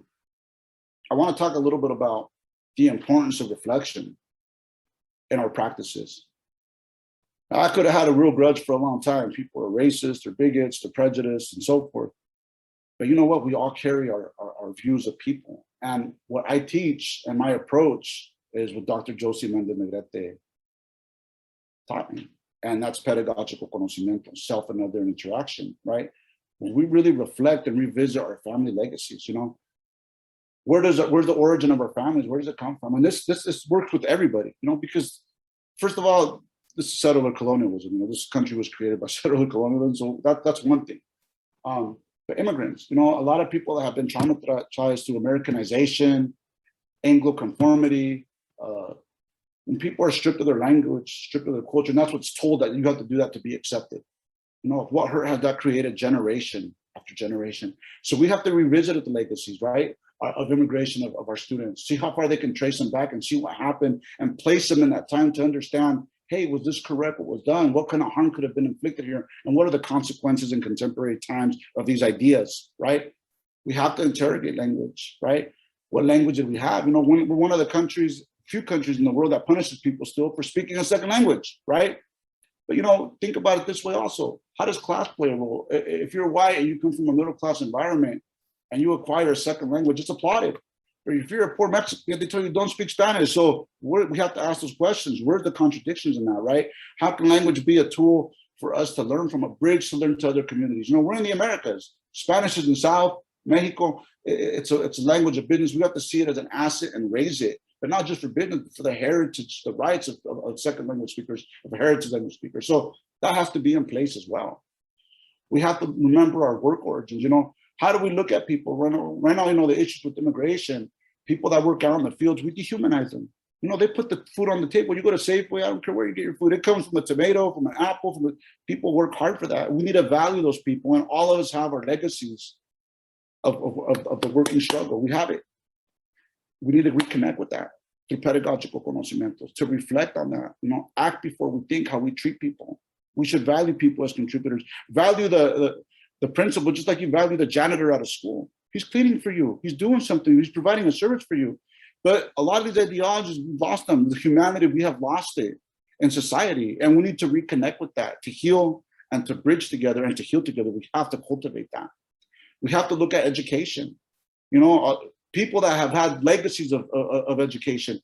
want to talk a little bit about the importance of reflection in our practices. Now, I could have had a real grudge for a long time. People are racist, they're bigots, they're prejudiced, and so forth. But you know what? We all carry our views of people. And what I teach and my approach is what Dr. Josie Mendez taught me. And that's pedagogical conocimiento, self and other interaction, right? When we really reflect and revisit our family legacies, where's the origin of our families? Where does it come from? And this works with everybody, because first of all, this is settler colonialism. This country was created by settler colonialism, so that's one thing. But immigrants, a lot of people that have been traumatized through Americanization, Anglo conformity, when people are stripped of their language, stripped of their culture, and that's what's told, that you have to do that to be accepted. What hurt has that created generation after generation? So we have to revisit the legacies, right, of immigration of our students, see how far they can trace them back and see what happened, and place them in that time to understand, hey, was this correct, what was done? What kind of harm could have been inflicted here? And what are the consequences in contemporary times of these ideas, right? We have to interrogate language, right? What language did we have? We're one of the few countries in the world that punishes people still for speaking a second language, right? But, you know, think about it this way also. How does class play a role? If you're white and you come from a middle-class environment and you acquire a second language, it's applauded. Or if you're a poor Mexican, they tell you don't speak Spanish. So we have to ask those questions. Where are the contradictions in that, right? How can language be a tool for us to learn from, a bridge to learn to other communities? You know, we're in the Americas. Spanish is in South, Mexico. It's a language of business. We have to see it as an asset and raise it, but not just for business, but for the heritage, the rights of second language speakers, of heritage language speakers. So that has to be in place as well. We have to remember our work origins. You know, how do we look at people? Right now, you know, the issues with immigration, people that work out in the fields, we dehumanize them. You know, they put the food on the table. You go to Safeway, I don't care where you get your food. It comes from a tomato, from an apple, people work hard for that. We need to value those people, and all of us have our legacies of the working struggle. We have it. We need to reconnect with that through pedagogical conocimientos, to reflect on that, you know, act before we think, how we treat people. We should value people as contributors, value the principal, just like you value the janitor out of school. He's cleaning for you. He's doing something. He's providing a service for you. But a lot of these ideologies, we've lost them. The humanity, we have lost it in society. And we need to reconnect with that, to heal and to bridge together and to heal together. We have to cultivate that. We have to look at education. You know, people that have had legacies of education,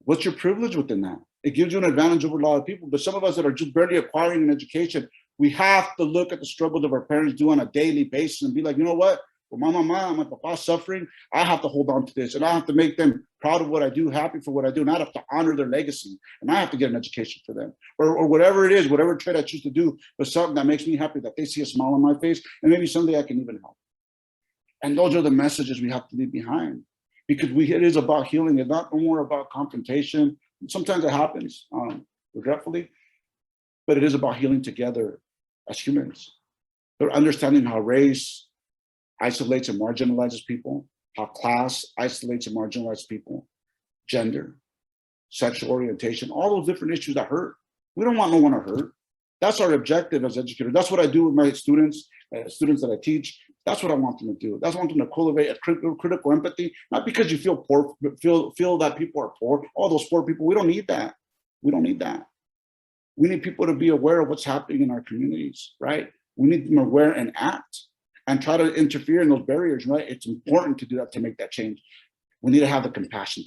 what's your privilege within that? It gives you an advantage over a lot of people. But some of us that are just barely acquiring an education, we have to look at the struggles of our parents do on a daily basis and be like, you know what? Well, my mama, my papa suffering, I have to hold on to this, and I have to make them proud of what I do, happy for what I do, and I have to honor their legacy, and I have to get an education for them, or whatever it is, whatever trade I choose to do, but something that makes me happy, that they see a smile on my face, and maybe someday I can even help. And those are the messages we have to leave behind, because it is about healing. It's not more about confrontation. Sometimes it happens, regretfully, but it is about healing together as humans. But understanding how race isolates and marginalizes people, how class isolates and marginalizes people, gender, sexual orientation, all those different issues that hurt. We don't want no one to hurt. That's our objective as educators. That's what I do with my students that I teach. That's what I want them to do. That's what I want them to cultivate a critical empathy, not because you feel poor, but feel that people are poor. All those poor people, we don't need that. We don't need that. We need people to be aware of what's happening in our communities, right? We need them aware and act and try to interfere in those barriers, right? It's important to do that, to make that change. We need to have the compassion,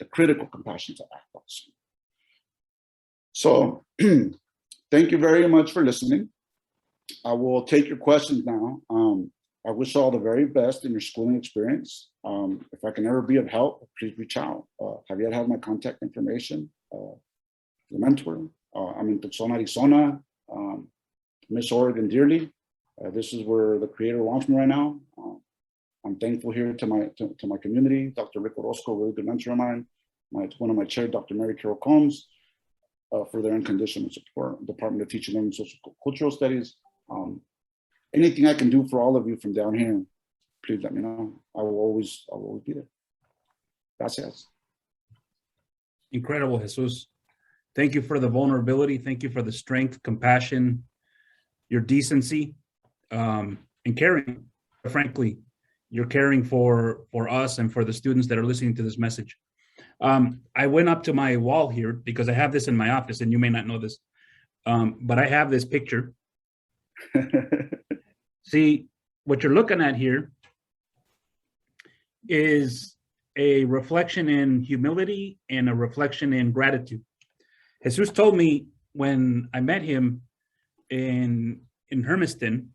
the critical compassion to act also. So thank you very much for listening. I will take your questions now. I wish all the very best in your schooling experience. If I can ever be of help, please reach out. Javier has my contact information, the mentor. I'm in Tucson, Arizona. Miss Oregon dearly. This is where the creator wants me right now. I'm thankful here to my community, Dr. Rick Orozco, really good mentor of mine, one of my chairs, Dr. Mary Carol Combs, for their unconditional support, Department of Teaching and Social Cultural Studies. Anything I can do for all of you from down here, please let me know. I will always be there. Gracias. Incredible, Jesus. Thank you for the vulnerability. Thank you for the strength, compassion, your decency, and caring. Frankly, you're caring for us and for the students that are listening to this message. I went up to my wall here because I have this in my office, and you may not know this, but I have this picture. See, what you're looking at here is a reflection in humility and a reflection in gratitude. Jesus told me when I met him in Hermiston,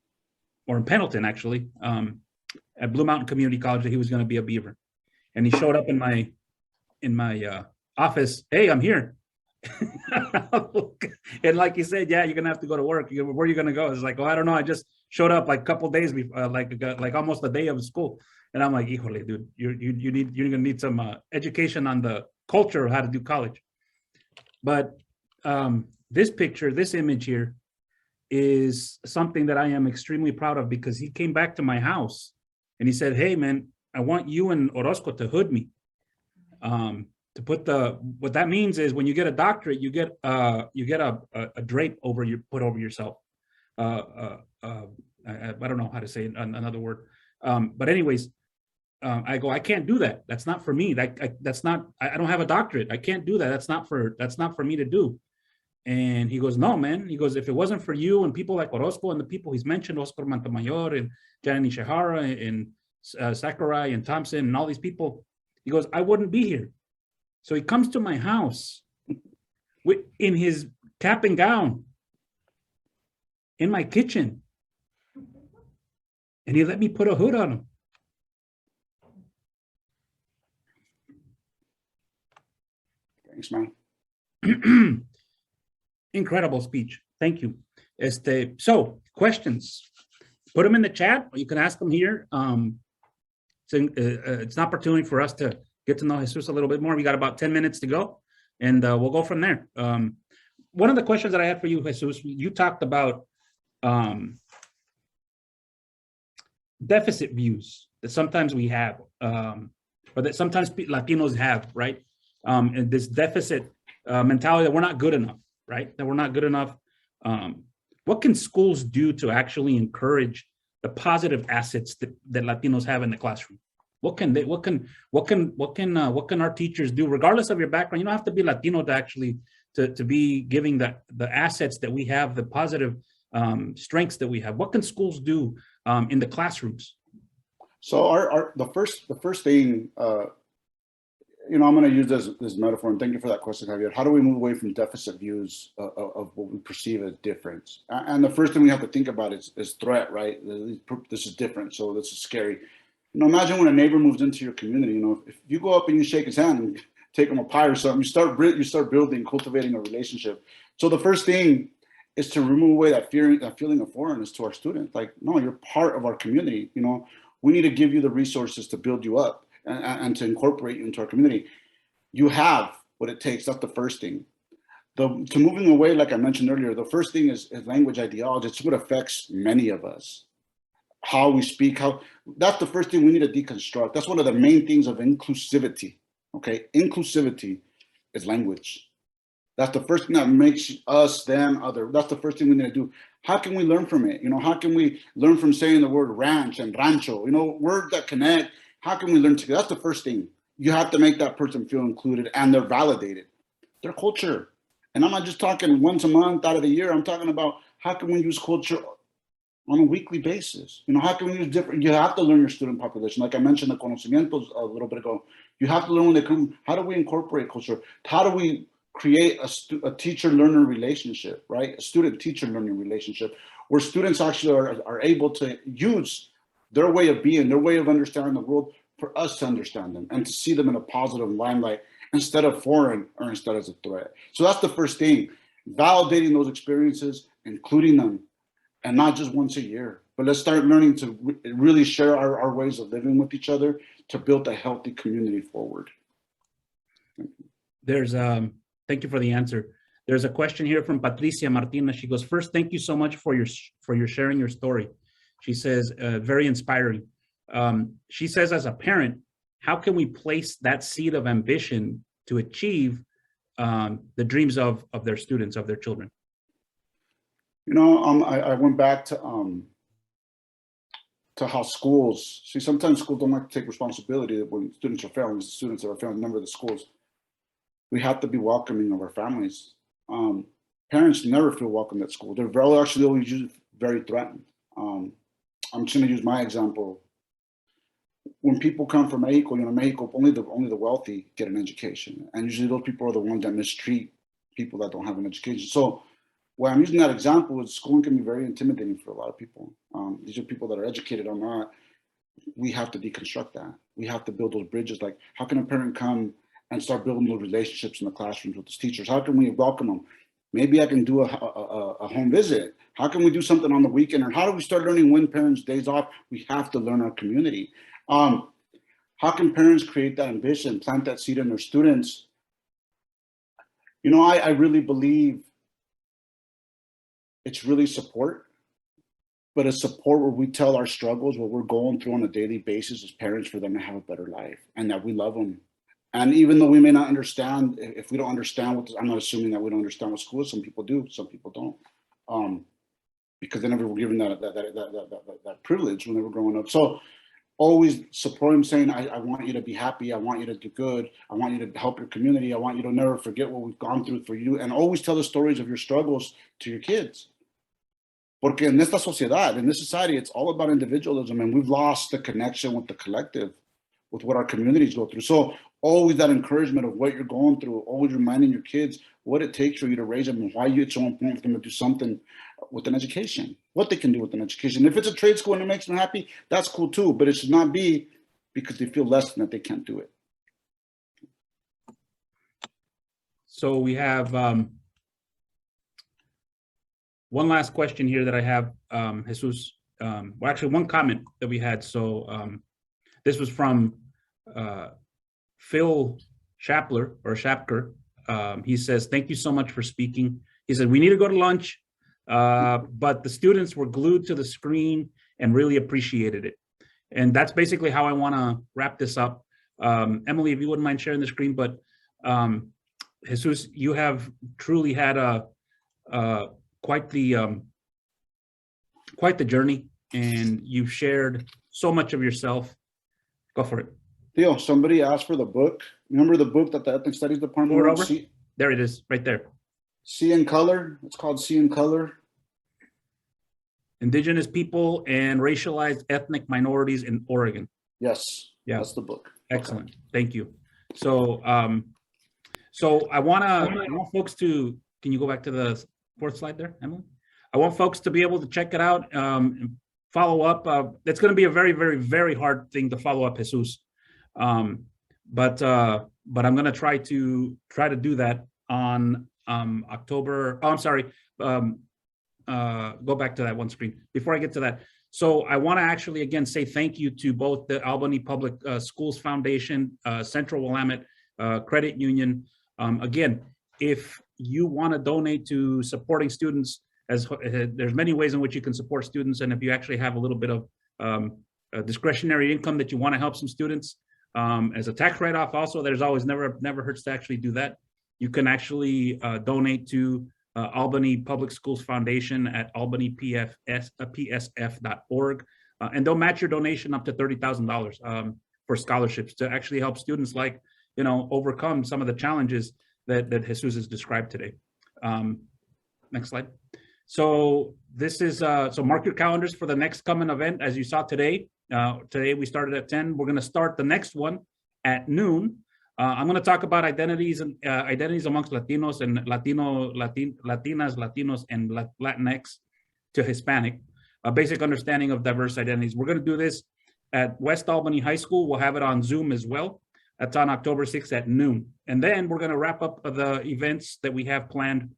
or in Pendleton, actually, at Blue Mountain Community College, that he was going to be a Beaver. And he showed up in my office. Hey, I'm here. And like he said, yeah, you're gonna have to go to work. Where are you gonna go? It's like, oh, I don't know. I just showed up like a couple of days before, like almost a day of school. And I'm like, híjole, dude, you're gonna need some education on the culture of how to do college. But this picture, this image here, is something that I am extremely proud of, because he came back to my house and he said, hey man, I want you and Orozco to hood me. To put what that means is when you get a doctorate, you get a drape put over yourself. I don't know how to say another word. But anyways, I go, I can't do that. That's not for me. I don't have a doctorate. I can't do that. That's not for me to do. And he goes, no, man. He goes, if it wasn't for you and people like Orozco and the people he's mentioned, Oscar Montemayor and Janet Nishihara and Sakurai and Thompson and all these people, he goes, I wouldn't be here. So he comes to my house in his cap and gown in my kitchen. And he let me put a hood on him. Thanks, man. Incredible speech. Thank you. So questions, put them in the chat, or you can ask them here. It's an opportunity for us to get to know Jesus a little bit more. We got about 10 minutes to go, and we'll go from there. One of the questions that I had for you, Jesus, you talked about deficit views that sometimes we have, or that sometimes Latinos have, right? And this deficit mentality that we're not good enough, right? That we're not good enough. What can schools do to actually encourage the positive assets that Latinos have in the classroom? What can our teachers do, regardless of your background? You don't have to be Latino to actually to be giving the assets that we have, the positive strengths that we have. What can schools do in the classrooms? So the first thing, I'm going to use this metaphor, and thank you for that question, Javier. How do we move away from deficit views of what we perceive as difference? And the first thing we have to think about is threat, right? This is different, so this is scary. Imagine when a neighbor moves into your community. If you go up and you shake his hand and take him a pie or something, you start building, cultivating a relationship. So the first thing is to remove away that feeling of foreignness to our students. Like, no, you're part of our community. We need to give you the resources to build you up and to incorporate you into our community. You have what it takes. That's the first thing. To moving away, like I mentioned earlier, the first thing is language ideology. It's what affects many of us. How we speak, that's the first thing we need to deconstruct. That's one of the main things of inclusivity. Okay, inclusivity is language. That's the first thing that makes us, them, other. That's the first thing we need to do. How can we learn from it? How can we learn from saying the word ranch and rancho? Words that connect. How can we learn together? That's the first thing. You have to make that person feel included and they're validated. Their culture. And I'm not just talking once a month out of the year. I'm talking about how can we use culture on a weekly basis? How can we use different? You have to learn your student population. Like I mentioned the conocimientos a little bit ago. You have to learn when they come. How do we incorporate culture? How do we create a teacher-learner relationship, right? A student-teacher learning relationship where students actually are able to use their way of being, their way of understanding the world for us to understand them and to see them in a positive limelight instead of foreign or instead as a threat. So that's the first thing, validating those experiences, including them, and not just once a year, but let's start learning to really share our ways of living with each other to build a healthy community forward. Thank you for the answer. There's a question here from Patricia Martina. She goes, first, thank you so much for your sharing your story. She says, very inspiring. She says, as a parent, how can we place that seed of ambition to achieve the dreams of their students, of their children? I went back to how schools, sometimes schools don't like to take responsibility when students are failing. The students that are failing, number of the schools. We have to be welcoming of our families. Parents never feel welcome at school. They're actually always very threatened. I'm just going to use my example. When people come from Mexico, Mexico, only the wealthy get an education. And usually those people are the ones that mistreat people that don't have an education. So when I'm using that example, is schooling can be very intimidating for a lot of people. These are people that are educated or not. We have to deconstruct that. We have to build those bridges. Like, how can a parent come and start building those relationships in the classrooms with his teachers? How can we welcome them? Maybe I can do a home visit. How can we do something on the weekend? Or how do we start learning when parents' days off? We have to learn our community. How can parents create that ambition, plant that seed in their students? I really believe it's really support, but it's support where we tell our struggles, what we're going through on a daily basis as parents for them to have a better life and that we love them. And even though we may not understand, if we don't understand I'm not assuming that we don't understand what school is. Some people do, some people don't, because they never were given that privilege when they were growing up. So always support him, saying, I want you to be happy. I want you to do good. I want you to help your community. I want you to never forget what we've gone through for you. And always tell the stories of your struggles to your kids. Porque en esta sociedad, in this society, it's all about individualism, and we've lost the connection with the collective, with what our communities go through. So always that encouragement of what you're going through, always reminding your kids what it takes for you to raise them and why it's so important for them to do something with an education, what they can do with an education. If it's a trade school and it makes them happy, that's cool too, but it should not be because they feel less than that they can't do it. So we have one last question here that I have, Jesus. Well, actually one comment that we had. So this was from Phil Shapker. He says, thank you so much for speaking. He said, we need to go to lunch, but the students were glued to the screen and really appreciated it. And that's basically how I want to wrap this up. Emily, if you wouldn't mind sharing the screen, but Jesus, you have truly had quite the journey, and you've shared so much of yourself. Go for it. Theo, somebody asked for the book. Remember the book that the Ethnic Studies Department wrote? There it is, right there. See in Color. It's called See in Color. Indigenous people and racialized ethnic minorities in Oregon. Yes. Yeah, that's the book. Excellent. Okay. Thank you. So, so I want folks to. Can you go back to the fourth slide there, Emily? I want folks to be able to check it out, and follow up. It's going to be a very, very, very hard thing to follow up, Jesus. But I'm going to try to do that on October. Oh, I'm sorry. Go back to that one screen before I get to that. So I want to actually again say thank you to both the Albany Public Schools Foundation, Central Willamette Credit Union. Again, if you want to donate to supporting students, there's many ways in which you can support students, and if you actually have a little bit of discretionary income that you want to help some students as a tax write-off, also there's always never hurts to actually do that. You can actually donate to Albany Public Schools Foundation at albanypsf.org, and they'll match your donation up to $30,000 for scholarships to actually help students overcome some of the challenges that Jesus has described today. Next slide. So this is, so mark your calendars for the next coming event. As you saw today, today we started at 10. We're going to start the next one at noon. I'm going to talk about identities and identities amongst Latinos and Latinas, Latinos, and Latinx to Hispanic, a basic understanding of diverse identities. We're going to do this at West Albany High School. We'll have it on Zoom as well. That's on October 6th at noon. And then we're going to wrap up the events that we have planned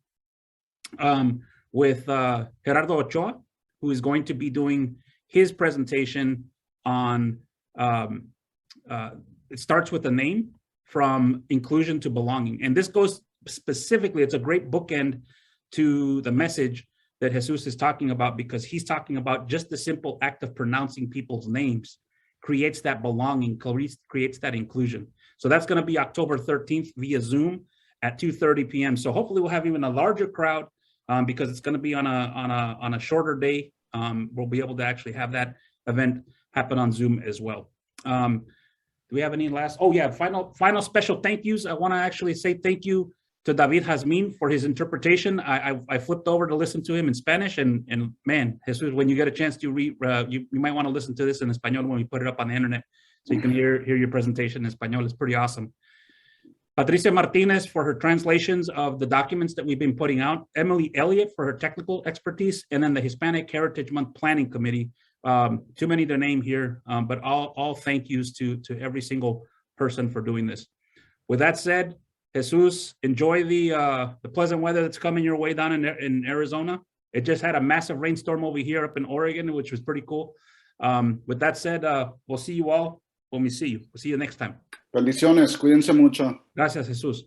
with Gerardo Ochoa, who is going to be doing his presentation on, it starts with a name, from inclusion to belonging. And this goes specifically, it's a great bookend to the message that Jesus is talking about, because he's talking about just the simple act of pronouncing people's names creates that belonging, creates that inclusion. So that's going to be October 13th via Zoom at 2:30 p.m. So hopefully we'll have even a larger crowd because it's going to be on a shorter day. We'll be able to actually have that event happen on Zoom as well. Do we have any last? Oh yeah, final special thank yous. I want to actually say thank you to David Jazmin for his interpretation. I flipped over to listen to him in Spanish, and man, Jesus, when you get a chance to read, you might want to listen to this in Espanol when we put it up on the internet, so you can hear your presentation in Espanol. It's pretty awesome. Patricia Martinez for her translations of the documents that we've been putting out. Emily Elliott for her technical expertise, and then the Hispanic Heritage Month Planning Committee. Too many to name here, but all thank yous to every single person for doing this. With that said, Jesus, enjoy the pleasant weather that's coming your way down in Arizona. It just had a massive rainstorm over here up in Oregon, which was pretty cool. With that said, we'll see you all when we see you. We'll see you next time. Bendiciones, cuídense mucho. Gracias, Jesus.